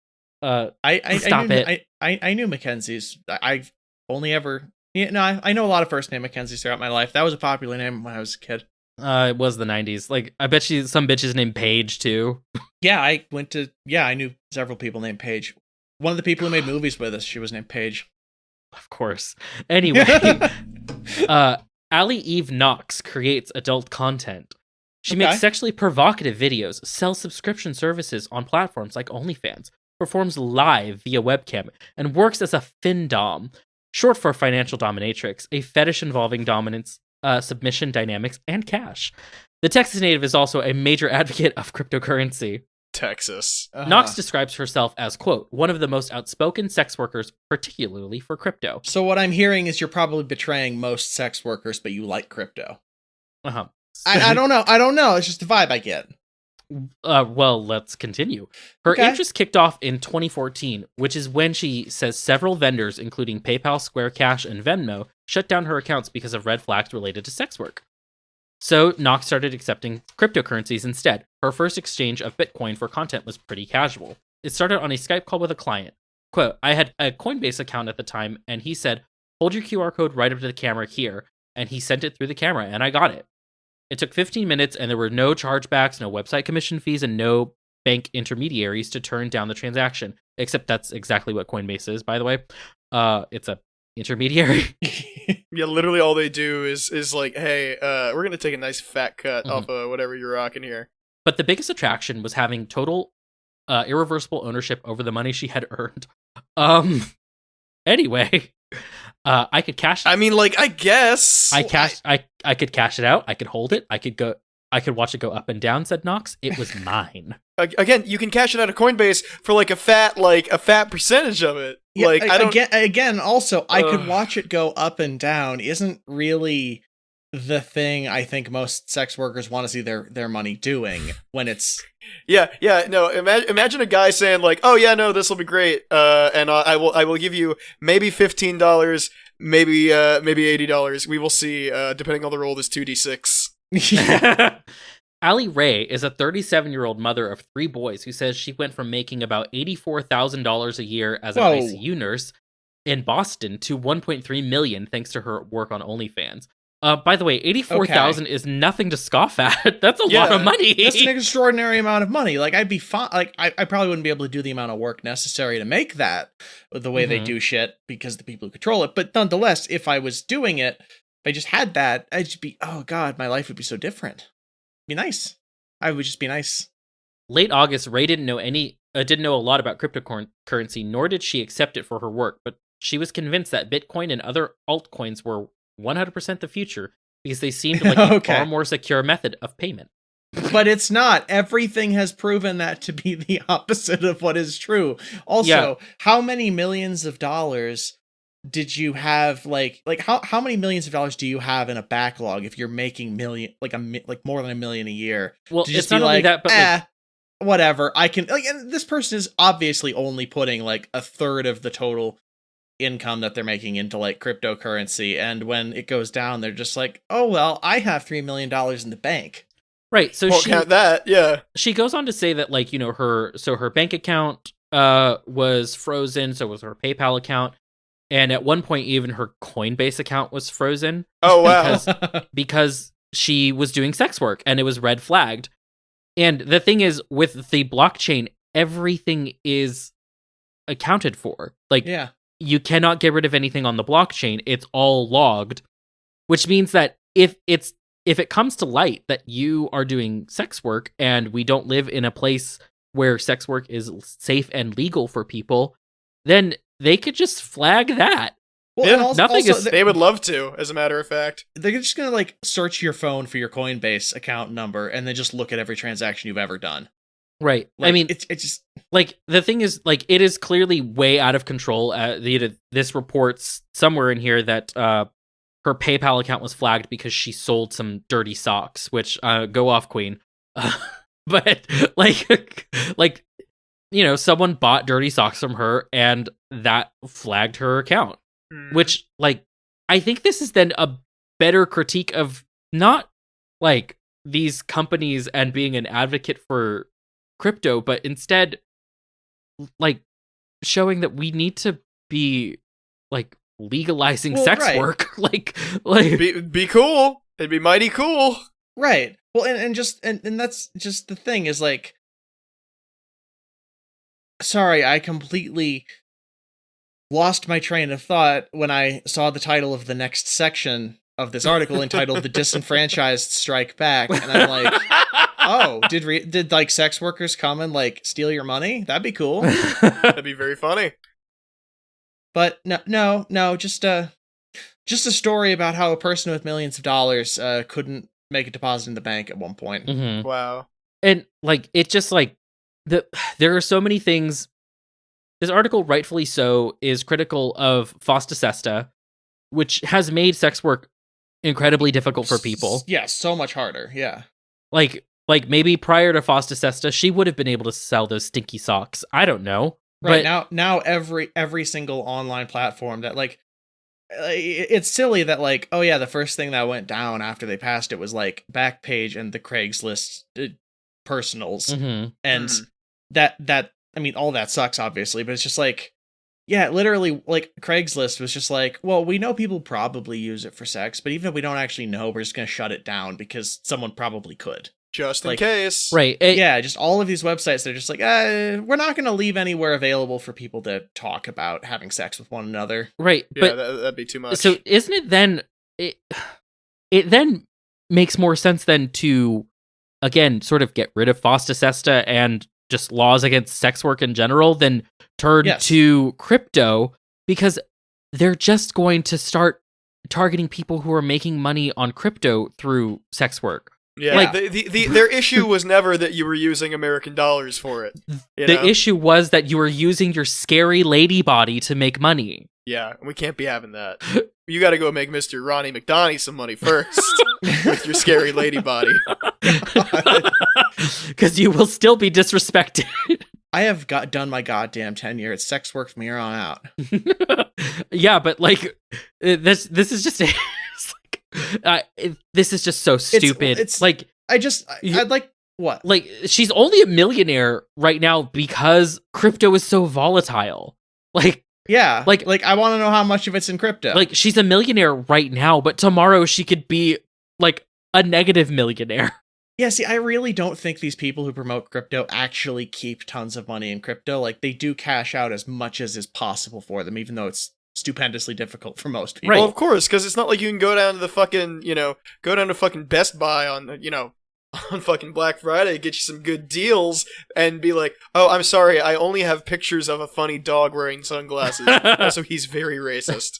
Stop it. I knew Mackenzie's. I've only ever. I know a lot of first name Mackenzies throughout my life. That was a popular name when I was a kid. It was the 90s. Like, I bet you some bitch is named Paige too. Yeah, I knew several people named Paige. One of the people who made movies with us, she was named Paige. Of course. Anyway, Ali Eve Knox creates adult content. She makes sexually provocative videos, sells subscription services on platforms like OnlyFans, performs live via webcam, and works as a FinDom, short for financial dominatrix, a fetish involving dominance, submission dynamics, and cash. The Texas native is also a major advocate of cryptocurrency. Texas. Knox describes herself as, quote, one of the most outspoken sex workers, particularly for crypto. So what I'm hearing is you're probably betraying most sex workers, but you like crypto. Uh-huh. I don't know. It's just the vibe I get. Well, let's continue. Her interest kicked off in 2014, which is when she says several vendors, including PayPal, Square Cash, and Venmo, shut down her accounts because of red flags related to sex work. So Knox started accepting cryptocurrencies instead. Her first exchange of Bitcoin for content was pretty casual. It started on a Skype call with a client. Quote, I had a Coinbase account at the time, and he said, hold your QR code right up to the camera here, and he sent it through the camera, and I got it. It took 15 minutes, and there were no chargebacks, no website commission fees, and no bank intermediaries to turn down the transaction. Except that's exactly what Coinbase is, by the way. It's a intermediary. Yeah, literally all they do is like, hey, we're gonna take a nice fat cut off of whatever you're rocking here. But the biggest attraction was having total irreversible ownership over the money she had earned. Anyway, I could cash. I mean, like, I guess I could cash it out. I could hold it. I could watch it go up and down. Said Knox. It was mine. Again, you can cash it out of Coinbase for like a fat percentage of it. Yeah, like I don't. Again, also, I could watch it go up and down. Isn't really the thing I think most sex workers want to see their money doing when it's. Yeah. No, imagine a guy saying like, "Oh yeah, no, this will be great, and I will give you maybe $15, maybe $80. We will see, depending on the roll. This 2d6." Yeah. Allie Ray is a 37-year-old mother of 3 boys who says she went from making about $84,000 a year as an ICU nurse in Boston to $1.3 million thanks to her work on OnlyFans. By the way, $84,000 is nothing to scoff at. That's a lot of money. That's an extraordinary amount of money. Like, I'd be fine. Like, I probably wouldn't be able to do the amount of work necessary to make that with the way they do shit because the people who control it. But nonetheless, if I was doing it, if I just had that, I'd just be, oh God, my life would be so different. It'd be nice. I would just be nice. Late August, Ray didn't know a lot about cryptocurrency, nor did she accept it for her work, but she was convinced that Bitcoin and other altcoins were 100% the future because they seemed like a far more secure method of payment. But it's not. Everything has proven that to be the opposite of what is true. Also, how many millions of dollars did you have? Like how many millions of dollars do you have in a backlog if you're making like more than $1 million a year? Well, it's not only that, but whatever. I can and this person is obviously only putting like a third of the total income that they're making into like cryptocurrency, and when it goes down, they're just like, oh well, I have $3 million in the bank. Right. So won't count that. Yeah. She goes on to say that like, you know, her bank account was frozen, so was her PayPal account, and at one point even her Coinbase account was frozen. Oh wow. because she was doing sex work and it was red flagged. And the thing is, with the blockchain, everything is accounted for. Like, you cannot get rid of anything on the blockchain. It's all logged, which means that if it comes to light that you are doing sex work and we don't live in a place where sex work is safe and legal for people, then they could just flag that. Well, they would love to, as a matter of fact. They're just going to like search your phone for your Coinbase account number and then just look at every transaction you've ever done. Right. Like, I mean, it's just like the thing is, like, it is clearly way out of control. This reports somewhere in here that her PayPal account was flagged because she sold some dirty socks, which go off, Queen. But like, you know, someone bought dirty socks from her and that flagged her account, which, like, I think this is then a better critique of not like these companies and being an advocate for crypto, but instead like showing that we need to be like legalizing sex work. like be cool. It'd be mighty cool. Right. Well, and that's just the thing is like, sorry, I completely lost my train of thought when I saw the title of the next section of this article entitled "The Disenfranchised Strike Back," and I'm like, oh, did like sex workers come and like steal your money? That'd be cool. That'd be very funny. But no, just a story about how a person with millions of dollars couldn't make a deposit in the bank at one point. Mm-hmm. Wow. And like, it just like, there are so many things. This article, rightfully so, is critical of Fosta Sesta, which has made sex work incredibly difficult for people. Yeah, so much harder. Yeah. Like maybe prior to Fosta Sesta, she would have been able to sell those stinky socks. I don't know. Right. But Now every single online platform that like it's silly that like, oh yeah, the first thing that went down after they passed it was like Backpage and the Craigslist personals. Mhm. And that I mean, all that sucks obviously, but it's just like, yeah, literally, like, Craigslist was just like, well, we know people probably use it for sex, but even if we don't actually know, we're just going to shut it down because someone probably could. Just in Like, case. right. Yeah, just all of these websites, they're just like, we're not going to leave anywhere available for people to talk about having sex with one another. Right. Yeah, But that'd be too much. so isn't it then it then makes more sense then to again sort of get rid of Fosta Sesta and just laws against sex work in general than turn Yes. to crypto, because they're just going to start targeting people who are making money on crypto through sex work. Yeah, Like- their issue was never that you were using American dollars for it. You The know? issue was that you were using your scary lady body to make money. Yeah, we can't be having that. You got to go make Mr. Ronnie McDonnie some money first with your scary lady body. Because you will still be disrespected. I have done my goddamn tenure. It's sex work from here on out. Yeah, but like this is just this is just so stupid. it's- like I'd like, what? like she's only a millionaire right now because crypto is so volatile. Yeah, like- I want to know how much of it's in crypto. Like she's a millionaire right now, but tomorrow she could be like a negative millionaire. Yeah, see, I really don't think these people who promote crypto actually keep tons of money in crypto. Like, they do cash out as much as is possible for them, even though it's stupendously difficult for most people. Right. Well, of course, because it's not like you can go down to the fucking, go down to fucking Best Buy on, on fucking Black Friday, get you some good deals, and be like, oh, I'm sorry, I only have pictures of a funny dog wearing sunglasses. Also, he's very racist.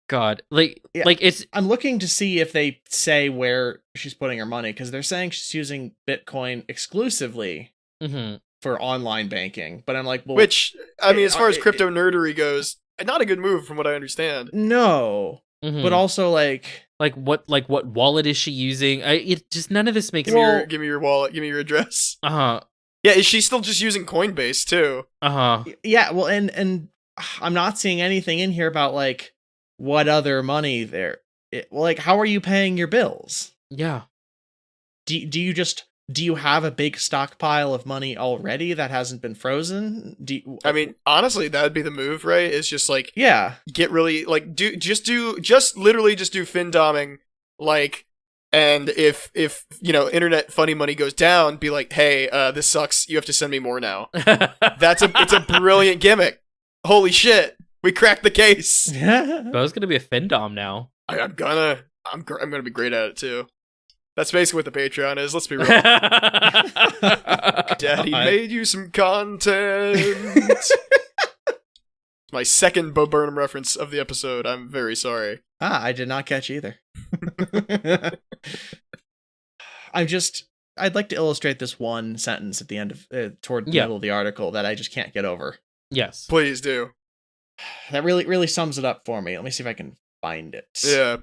God, Yeah. like it's I'm looking to see if they say where she's putting her money, because they're saying she's using Bitcoin exclusively mhm. for online banking. But I'm like, well, Which, I mean, as far as it- crypto nerdery goes, not a good move from what I understand. no. Mhm. But also, like, what wallet is she using? It just none of this makes Give me your wallet, give me your address. uh-huh. Yeah, is she still just using Coinbase, too? Uh-huh. yeah, well, and I'm not seeing anything in here about, like, what other money there. Like, how are you paying your bills? Yeah. Do you have a big stockpile of money already that hasn't been frozen? I mean, honestly, that would be the move, right? It's just like, yeah. get really, like, just literally just do fin doming, like, and if internet funny money goes down, be like, hey, this sucks, you have to send me more now. It's a brilliant gimmick. Holy shit, we cracked the case. Bo's gonna be a Findom now. I'm gonna be great at it too. That's basically what the Patreon is. Let's be real. Daddy made you some content. My second Bo Burnham reference of the episode. I'm very sorry. I did not catch either. I'd like to illustrate this one sentence at the end of toward the middle of the article that I just can't get over. Yes. Please do. That really sums it up for me. Let me see if I can find it. Yeah.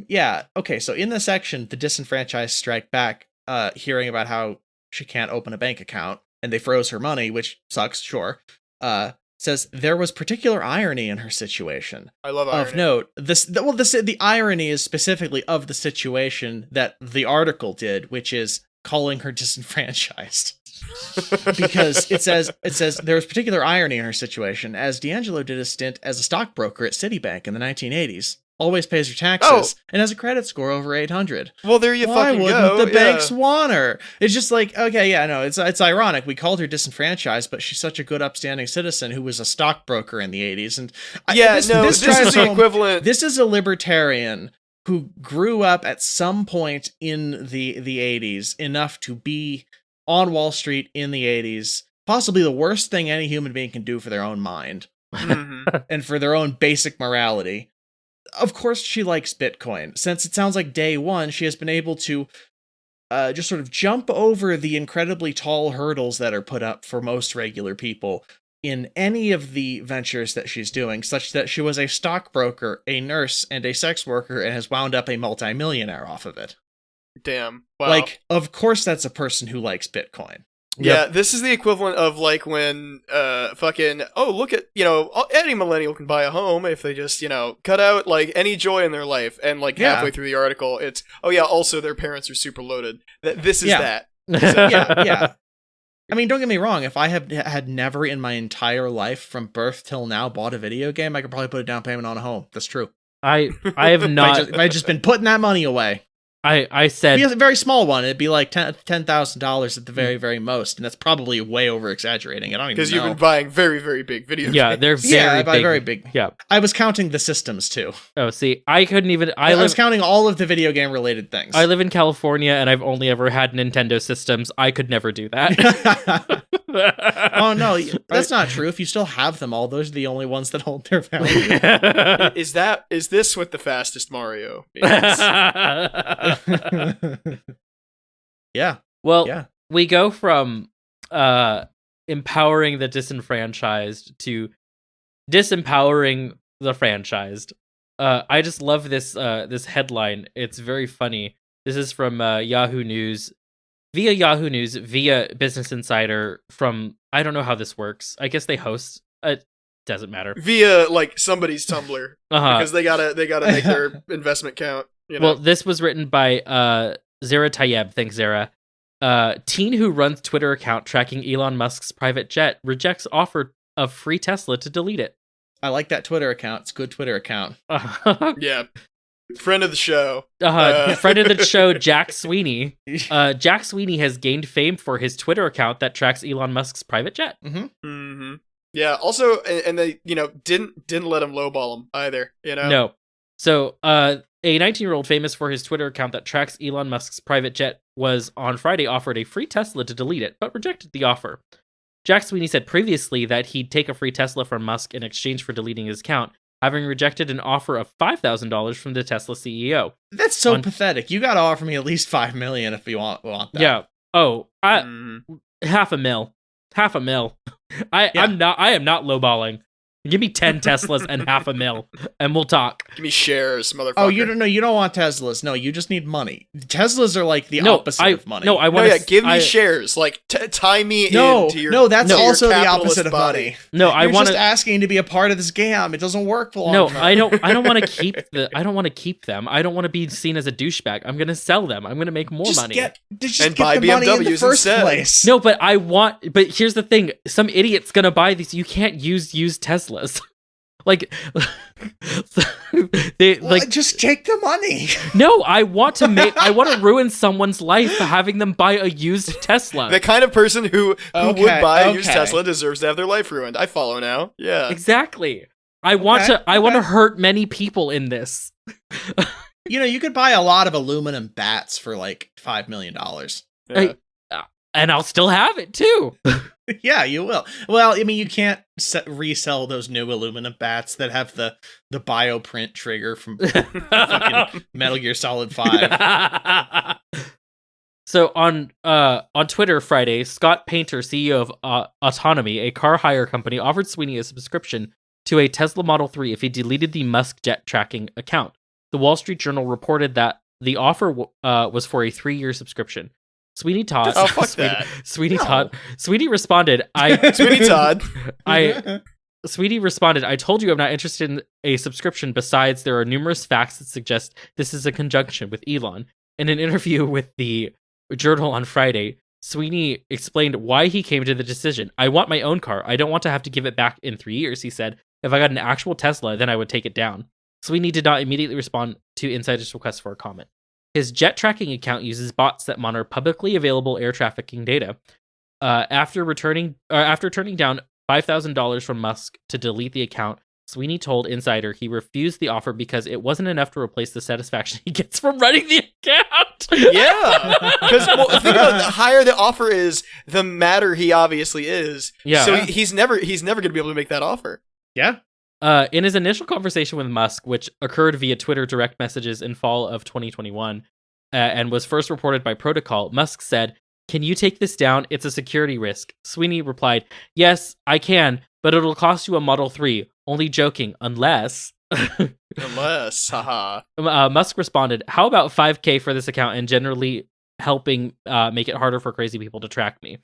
Yeah. Okay. So in the section, the disenfranchised strike back, hearing about how she can't open a bank account and they froze her money, which sucks. Sure. Says there was particular irony in her situation. I love irony. Of note, the irony is specifically of the situation that the article did, which is calling her disenfranchised. Because it says there was particular irony in her situation, as D'Angelo did a stint as a stockbroker at Citibank in the 1980s, always pays her taxes, and has a credit score over 800. Well, there you Why fucking wouldn't go. the banks want her? It's just like, okay, yeah, no, it's ironic. We called her disenfranchised, but she's such a good, upstanding citizen who was a stockbroker in the 80s. And this is drives the home- equivalent. This is a libertarian who grew up at some point in the 80s enough to be on Wall Street in the 80s, possibly the worst thing any human being can do for their own mind Mhm. and for their own basic morality. Of course she likes Bitcoin, since it sounds like day one she has been able to just sort of jump over the incredibly tall hurdles that are put up for most regular people in any of the ventures that she's doing, such that she was a stockbroker, a nurse, and a sex worker, and has wound up a multimillionaire off of it. Damn. Wow. Like, of course that's a person who likes Bitcoin. Yeah, this is the equivalent of like when look at, any millennial can buy a home if they just, cut out like any joy in their life, and like halfway through the article it's, oh yeah, also their parents are super loaded. This is that. So. Yeah. I mean, don't get me wrong, if I had never in my entire life from birth till now bought a video game, I could probably put a down payment on a home. That's true. I have not. If I just been putting that money away. I said, it'd be a very small one. It'd be like $10,000 at the very, very most, and that's probably way over exaggerating. I don't even know, because you've been buying very, very big video games. Yeah, they're very big. Yeah, I was counting the systems too. Oh, see, I couldn't even. I was counting all of the video game related things. I live in California, and I've only ever had Nintendo systems. I could never do that. Oh no, that's not true. If you still have them all, those are the only ones that hold their value. Is this what the fastest Mario is? Yeah. Well, yeah. We go from empowering the disenfranchised to disempowering the franchised. I just love this headline. It's very funny. This is from Yahoo News. Via Business Insider from, I don't know how this works. I guess they host. It doesn't matter. Via like somebody's Tumblr. Because they gotta make their investment count. Well, this was written by Zara Tayeb. Thanks, Zara. Teen who runs Twitter account tracking Elon Musk's private jet rejects offer of free Tesla to delete it. I like that Twitter account. It's a good Twitter account. Yeah. Friend of the show. Friend of the show, Jack Sweeney. Jack Sweeney has gained fame for his Twitter account that tracks Elon Musk's private jet. Mm-hmm. Mm-hmm. Yeah. Also, and they, didn't let him lowball him either. No. So, a 19-year-old famous for his Twitter account that tracks Elon Musk's private jet was on Friday offered a free Tesla to delete it, but rejected the offer. Jack Sweeney said previously that he'd take a free Tesla from Musk in exchange for deleting his account, having rejected an offer of $5,000 from the Tesla CEO. That's so pathetic. You gotta offer me at least $5 million if you want that. Yeah. Oh, $500,000. $500,000. I am not lowballing. Give me 10 Teslas and $500,000, and we'll talk. Give me shares, motherfucker. Oh, you don't want Teslas. No, you just need money. Teslas are like the opposite of money. No, give me shares. Like tie me into your. No, that's also the opposite of money. No, You're just asking to be a part of this game. It doesn't work for long. No, I don't want to keep I don't want to keep them. I don't want to be seen as a douchebag. I'm gonna sell them. I'm gonna make more money. Just buy BMWs money in the first place. No, but here's the thing. Some idiot's gonna buy these. You can't use Teslas. Like, just take the money. No, I want to ruin someone's life having them buy a used Tesla. The kind of person who would buy a used Tesla deserves to have their life ruined. I follow now. Yeah, exactly. I want to hurt many people in this. You could buy a lot of aluminum bats for like $5 million. Yeah. And I'll still have it too. Yeah, you will. Well, I mean, you can't resell those new aluminum bats that have the bioprint trigger from fucking Metal Gear Solid 5. So on Twitter Friday, Scott Painter, CEO of Autonomy, a car hire company, offered Sweeney a subscription to a Tesla Model 3 if he deleted the Musk jet tracking account. The Wall Street Journal reported that the offer was for a 3-year subscription. Sweeney Todd. Oh, fuck that. Sweeney Todd. Sweeney responded, Sweeney Todd. Sweeney responded, I told you I'm not interested in a subscription. Besides, there are numerous facts that suggest this is a conjunction with Elon. In an interview with the Journal on Friday, Sweeney explained why he came to the decision. I want my own car. I don't want to have to give it back in 3 years, he said. If I got an actual Tesla, then I would take it down. Sweeney did not immediately respond to Insider's request for a comment. His jet tracking account uses bots that monitor publicly available air trafficking data. After turning down $5,000 from Musk to delete the account, Sweeney told Insider he refused the offer because it wasn't enough to replace the satisfaction he gets from running the account. Yeah, because think about the higher the offer is, the madder he obviously is. Yeah, so he's never going to be able to make that offer. Yeah. In his initial conversation with Musk, which occurred via Twitter direct messages in fall of 2021, and was first reported by Protocol, Musk said, "Can you take this down? It's a security risk." Sweeney replied, "Yes, I can, but it'll cost you a Model 3. Only joking, unless..." Unless, haha. Musk responded, "How about 5K for this account and generally helping make it harder for crazy people to track me?"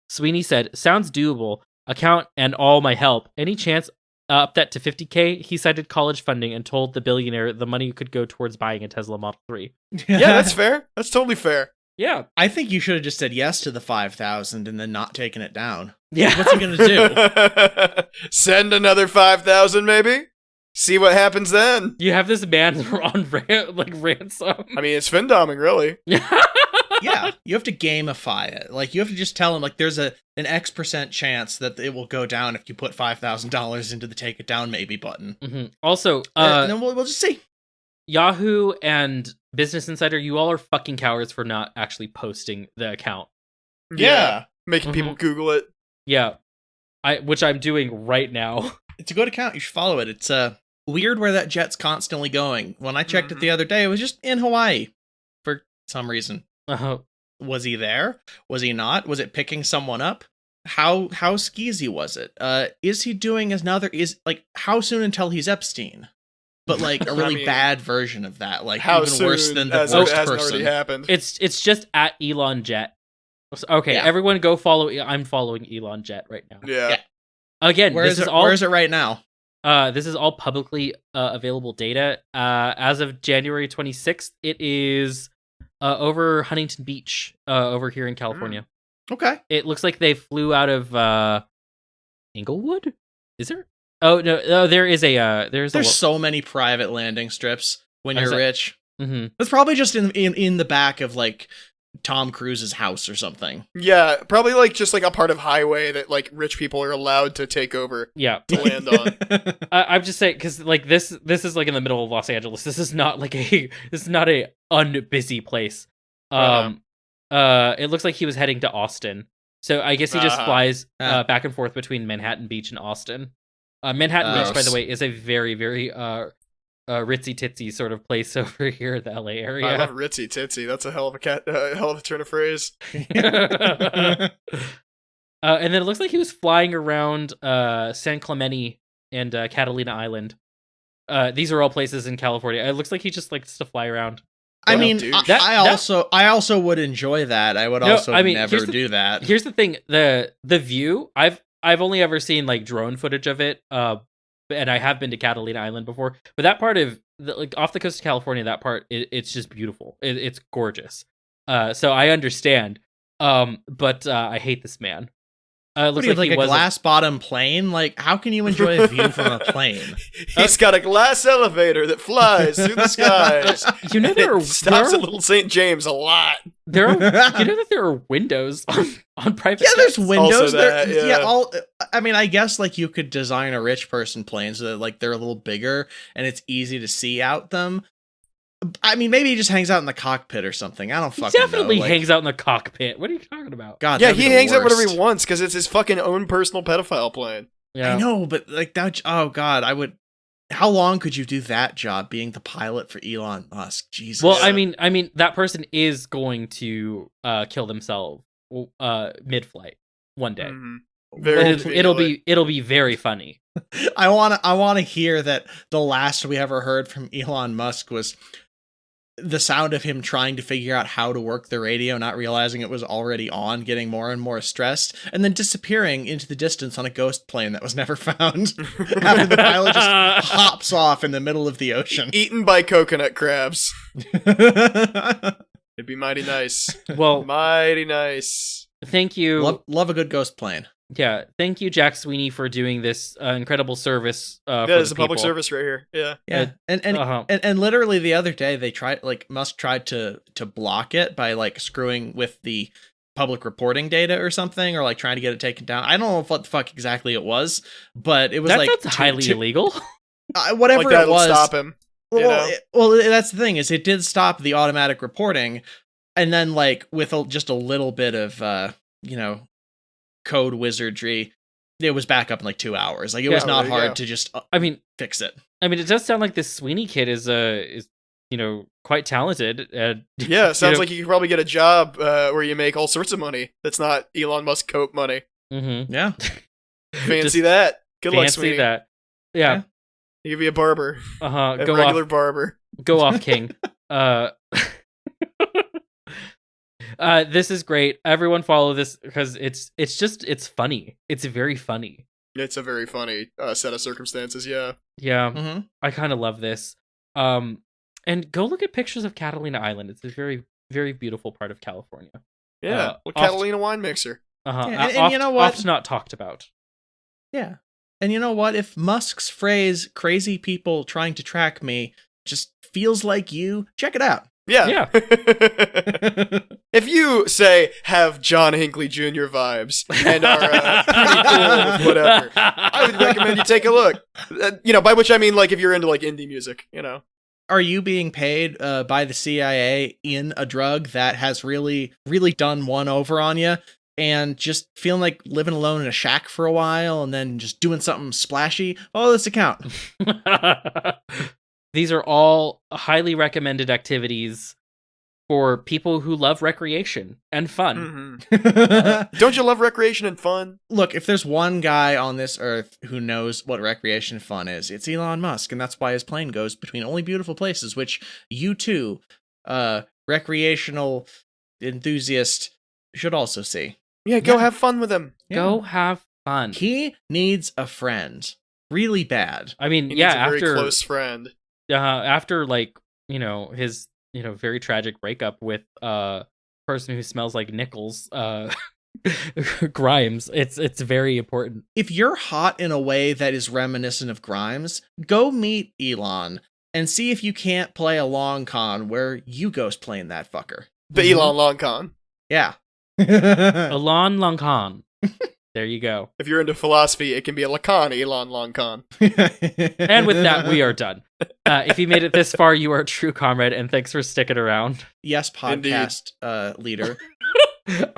Sweeney said, "Sounds doable. Account and all my help. Any chance up that to 50K?" He cited college funding and told the billionaire the money could go towards buying a Tesla Model 3. Yeah, that's fair. That's totally fair. Yeah. I think you should have just said yes to the 5,000 and then not taken it down. Yeah. What's he gonna do? Send another 5,000, maybe? See what happens then. You have this man on ransom. I mean, it's fin-doming, really. Yeah, you have to gamify it. Like, you have to just tell him, like, there's an X% chance that it will go down if you put $5,000 into the take it down maybe button. Mm-hmm. Also, and then we'll just see. Yahoo and Business Insider, you all are fucking cowards for not actually posting the account. Yeah. Making people Google it. Yeah. Which I'm doing right now. It's a good account. You should follow it. It's weird where that jet's constantly going. When I checked it the other day, it was just in Hawaii for some reason. Uh-huh. Was he there? Was he not? Was it picking someone up? How skeezy was it? Is he doing how soon until he's Epstein? But like a really bad version of that, like how even worse than the as worst it hasn't person. already happened. It's just at Elon Jet. Okay, Yeah. everyone go follow. I'm following Elon Jet right now. Yeah. Again, Where is it right now? This is all publicly available data. As of January 26th, it is over Huntington Beach, over here in California. Okay. It looks like they flew out of Inglewood. Is there? Oh no, there is a There's so many private landing strips when you're rich. Mm-hmm. It's probably just in the back of like Tom Cruise's house or something. Yeah, probably like just like a part of highway that like rich people are allowed to take over. Yeah, to land on. I'm just saying because like this is like in the middle of Los Angeles. This is not a unbusy place. It looks like he was heading to Austin, so I guess he just flies back and forth between Manhattan Beach and Austin. Manhattan Beach, by the way, is a very, very ritzy titsy sort of place over here in the LA area. I love ritzy titsy. That's a hell of a turn of phrase. And then it looks like he was flying around San Clemente and Catalina Island. These are all places in California. It looks like he just likes to fly around. I mean, I also would enjoy that. I would never do that. Here's the thing: the view. I've only ever seen like drone footage of it, and I have been to Catalina Island before. But that part of like off the coast of California, that part it's just beautiful. It's gorgeous. So I understand. But I hate this man. It looks like a glass bottom plane. Like, how can you enjoy a view from a plane? He's got a glass elevator that flies through the skies. You know stops at Little St. James a lot. You know that there are windows on private. Yeah, there's jets? windows. That, I mean, I guess like you could design a rich person plane so that like they're a little bigger and it's easy to see out them. I mean, maybe he just hangs out in the cockpit or something. I don't fucking know. He definitely hangs out in the cockpit. What are you talking about? God, yeah, he hangs out whatever he wants because it's his fucking own personal pedophile plane. Yeah. I know, but like that. Oh God, I would. How long could you do that job being the pilot for Elon Musk? Jesus. Well, I mean, that person is going to kill themselves mid-flight one day. Mm-hmm. It'll be very funny. I want to hear that the last we ever heard from Elon Musk was the sound of him trying to figure out how to work the radio, not realizing it was already on, getting more and more stressed, and then disappearing into the distance on a ghost plane that was never found after the pilot just hops off in the middle of the ocean. Eaten by coconut crabs. It'd be mighty nice. Well, mighty nice. Thank you. Love a good ghost plane. Yeah, thank you, Jack Sweeney, for doing this incredible service. It's a public service right here. Yeah. And literally the other day Musk tried to block it by like screwing with the public reporting data or something, or like trying to get it taken down. I don't know what the fuck exactly it was, but it was that's highly illegal. Whatever like it was, stop him. Well, that's the thing is it did stop the automatic reporting, and then like with just a little bit of code wizardry, it was back up in like 2 hours. Like it was not hard to just fix it. I mean, it does sound like this Sweeney kid is quite talented. And Yeah, sounds like you could probably get a job where you make all sorts of money. That's not Elon Musk cope money. Mm-hmm. Yeah. Fancy that. Good luck, fancy Sweeney. that. Yeah. You could be a barber. Uh-huh. A regular barber. Go off, King. This is great. Everyone follow this because it's funny. It's very funny. It's a very funny set of circumstances, yeah. Yeah. Mm-hmm. I kind of love this. And go look at pictures of Catalina Island. It's a very, very beautiful part of California. Yeah. Catalina wine mixer. Uh-huh. Yeah, and you know what? Oft not talked about. Yeah. And you know what? If Musk's phrase, crazy people trying to track me, just feels like you, check it out. Yeah. If you, say, have John Hinckley Jr. vibes and are pretty cool with whatever, I would recommend you take a look. By which I mean, like, if you're into, like, indie music, Are you being paid by the CIA in a drug that has really, really done one over on you and just feeling like living alone in a shack for a while and then just doing something splashy? Follow this account. These are all highly recommended activities for people who love recreation and fun. Mm-hmm. Don't you love recreation and fun? Look, if there's one guy on this earth who knows what recreation and fun is, it's Elon Musk, and that's why his plane goes between only beautiful places, which you too, recreational enthusiast, should also see. Yeah, go have fun with him. Yeah. Go have fun. He needs a friend. Really bad. I mean, He needs a after very close friend. After his very tragic breakup with a person who smells like nickels, Grimes, it's very important. If you're hot in a way that is reminiscent of Grimes, go meet Elon and see if you can't play a long con where you ghost playing that fucker. The Elon long con. Yeah. Elon long con. There you go. If you're into philosophy, it can be a Lacan Elon long con. And with that, we are done. If you made it this far, you are a true comrade, and thanks for sticking around. Yes, podcast leader.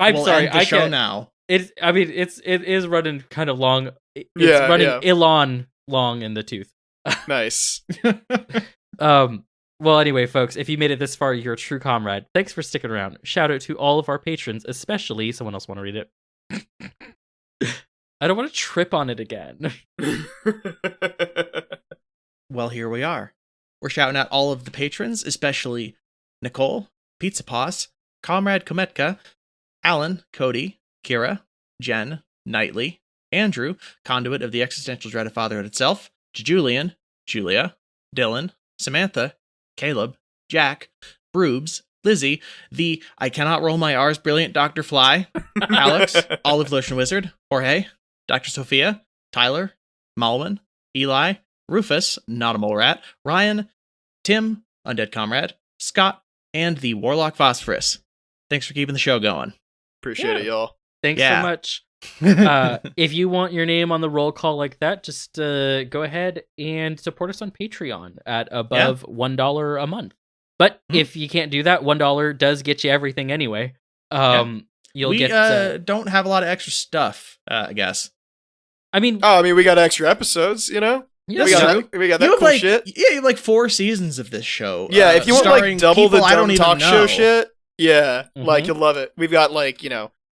I'm sorry, I show now. It is running kind of long. It's running Elon long in the tooth. Nice. Well, anyway, folks, if you made it this far, you're a true comrade. Thanks for sticking around. Shout out to all of our patrons, especially someone else want to read it. I don't want to trip on it again. Well, here we are. We're shouting out all of the patrons, especially Nicole, Pizza Paws, Comrade Kometka, Alan, Cody, Kira, Jen, Knightley, Andrew, Conduit of the Existential Dread of Fatherhood itself, Julian, Julia, Dylan, Samantha, Caleb, Jack, Broobs, Lizzie, the I Cannot Roll My R's Brilliant Dr. Fly, Alex, Olive Lotion Wizard, Jorge, Dr. Sophia, Tyler, Malwin, Eli, Rufus, Not a Mole Rat, Ryan, Tim, Undead Comrade, Scott, and the Warlock Phosphorus. Thanks for keeping the show going. Appreciate it, y'all. Thanks so much. If you want your name on the roll call like that, just go ahead and support us on Patreon at above $1 a month. But if you can't do that, $1 does get you everything anyway. You'll get. Don't have a lot of extra stuff, I guess. I mean, we got extra episodes, Yeah, we got that cool shit. Yeah, you have like 4 seasons of this show. Yeah, if you want like double the dumb talk show shit, like you'll love it. We've got like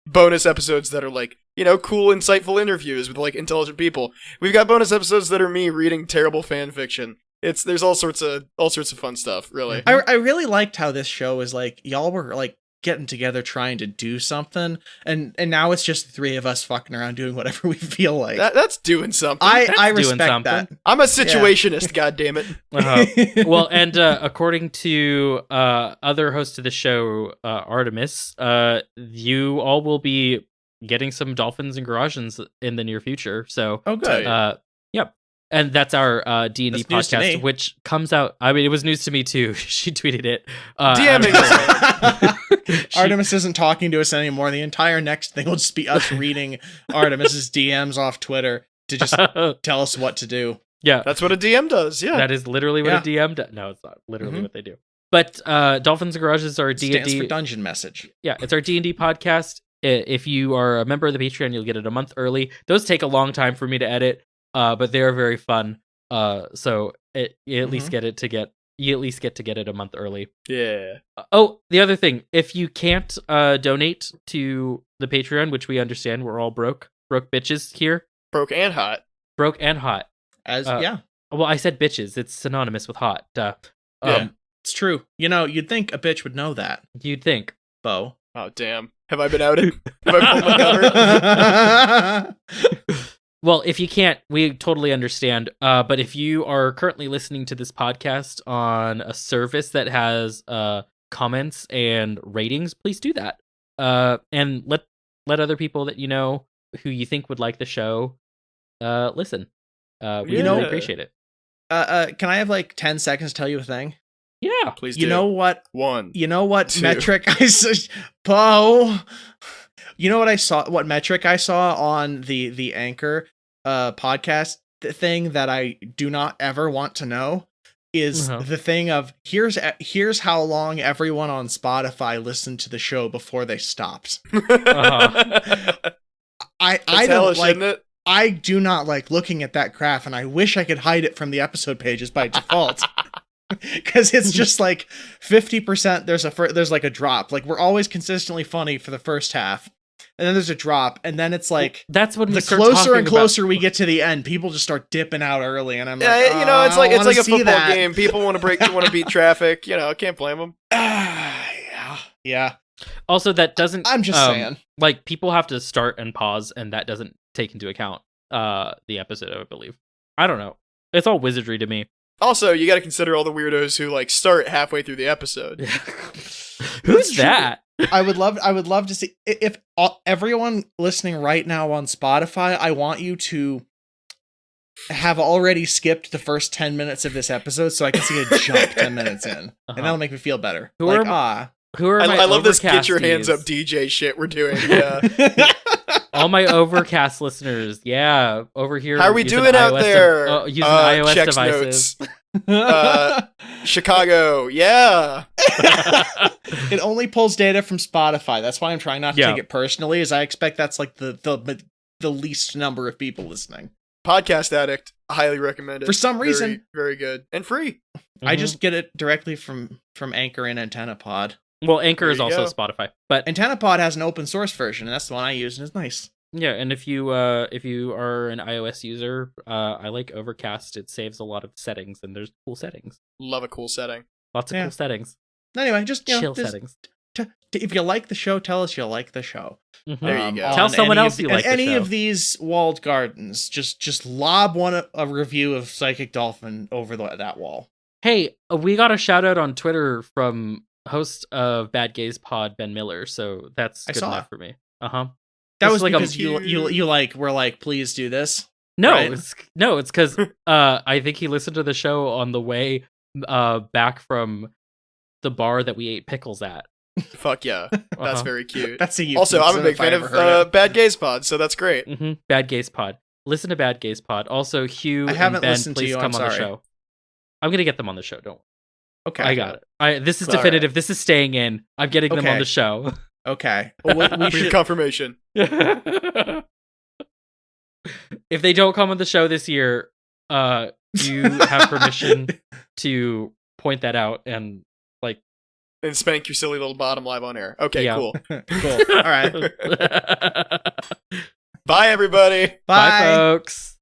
bonus episodes that are like cool, insightful interviews with like intelligent people. We've got bonus episodes that are me reading terrible fan fiction. There's all sorts of fun stuff, really. I really liked how this show is like y'all were like getting together trying to do something, and now it's just the 3 of us fucking around doing whatever we feel like. That's doing something. I respect that. I'm a situationist, goddammit. Well, and according to other hosts of the show, Artemis, you all will be getting some dolphins and garages in the near future. So, good. Yep. And that's our D&D podcast, which comes out. I mean, it was news to me too. She tweeted it. DMing us. Artemis isn't talking to us anymore. The entire next thing will just be us reading Artemis's DMs off Twitter to just tell us what to do. Yeah, that's what a DM does. Yeah, that is literally what a DM does. No, it's not literally what they do. But Dolphins and Garages are D&D. Stands for dungeon message. Yeah, it's our D&D podcast. If you are a member of the Patreon, you'll get it a month early. Those take a long time for me to edit. But they are very fun. So you at least get it to get you at least get to get it a month early. Yeah. Oh, the other thing, if you can't donate to the Patreon, which we understand we're all broke bitches here. Broke and hot. Broke and hot. Yeah. Well, I said bitches. It's synonymous with hot. Duh. Yeah. It's true. You'd think a bitch would know that, You'd think. Bo. Oh, damn. Have I been outed? Have I pulled my cover? Well, if you can't, we totally understand. But if you are currently listening to this podcast on a service that has comments and ratings, please do that. And let other people that you know who you think would like the show listen. We really appreciate it. Can I have like 10 seconds to tell you a thing? Yeah. Please do. You know what? You Two. Metric I saw? Bo. You know what I saw? What metric I saw on the Anchor podcast thing that I do not ever want to know is the thing of here's how long everyone on Spotify listened to the show before they stopped. I don't like it. I do not like looking at that graph, and I wish I could hide it from the episode pages by default. Because it's just like 50%. There's like a drop. Like we're always consistently funny for the first half, and then there's a drop, and then it's like that's when the closer and closer we get to the end, people just start dipping out early, and I'm like, it's like a football game. People want to beat traffic. Can't blame them. Yeah. Also, that doesn't. I'm just saying, like people have to start and pause, and that doesn't take into account the episode. I believe. I don't know. It's all wizardry to me. Also, you got to consider all the weirdos who like start halfway through the episode. Who's that? I would love to see if everyone listening right now on Spotify. I want you to have already skipped the first 10 minutes of this episode, so I can see a jump 10 minutes in, and that'll make me feel better. Who are I love this get your hands up DJ shit we're doing. Yeah. All my Overcast listeners, yeah, over here. How are we doing out there? Using iOS devices. Chicago, yeah. It only pulls data from Spotify. That's why I'm trying not to take it personally, as I expect that's like the least number of people listening. Podcast Addict, highly recommend it. For some reason, very good and free. I just get it directly from Anchor and Antenna Pod. Well, Anchor is also Spotify, but Antenna Pod has an open source version, and that's the one I use, and it's nice. Yeah, and if you are an iOS user, I like Overcast. It saves a lot of settings, and there's cool settings. Love a cool setting. Lots of cool settings. Anyway, just chill settings. If you like the show, tell us you like the show. There you go. Tell someone else you like the show. Any of these walled gardens, just lob a review of Psychic Dolphin over that wall. Hey, we got a shout out on Twitter from host of Bad Gays Pod, Ben Miller, so that's good enough for me. That was like because you were like, please do this. No, right? it's because I think he listened to the show on the way back from the bar that we ate pickles at. Fuck yeah, that's very cute. That's a also, I'm a big fan of Bad Gays Pod, so that's great. Bad Gays Pod. Listen to Bad Gays Pod. Also, Hugh I haven't and Ben, listened please to you. come on the show. I'm gonna get them on the show. Don't worry. Okay, I got it. This is definitive. Right. This is staying in. I'm getting them on the show. Okay. Well, we should confirmation. If they don't come on the show this year, you have permission to point that out and spank your silly little bottom live on air. Okay, cool. Cool. All right. Bye, everybody. Bye, folks.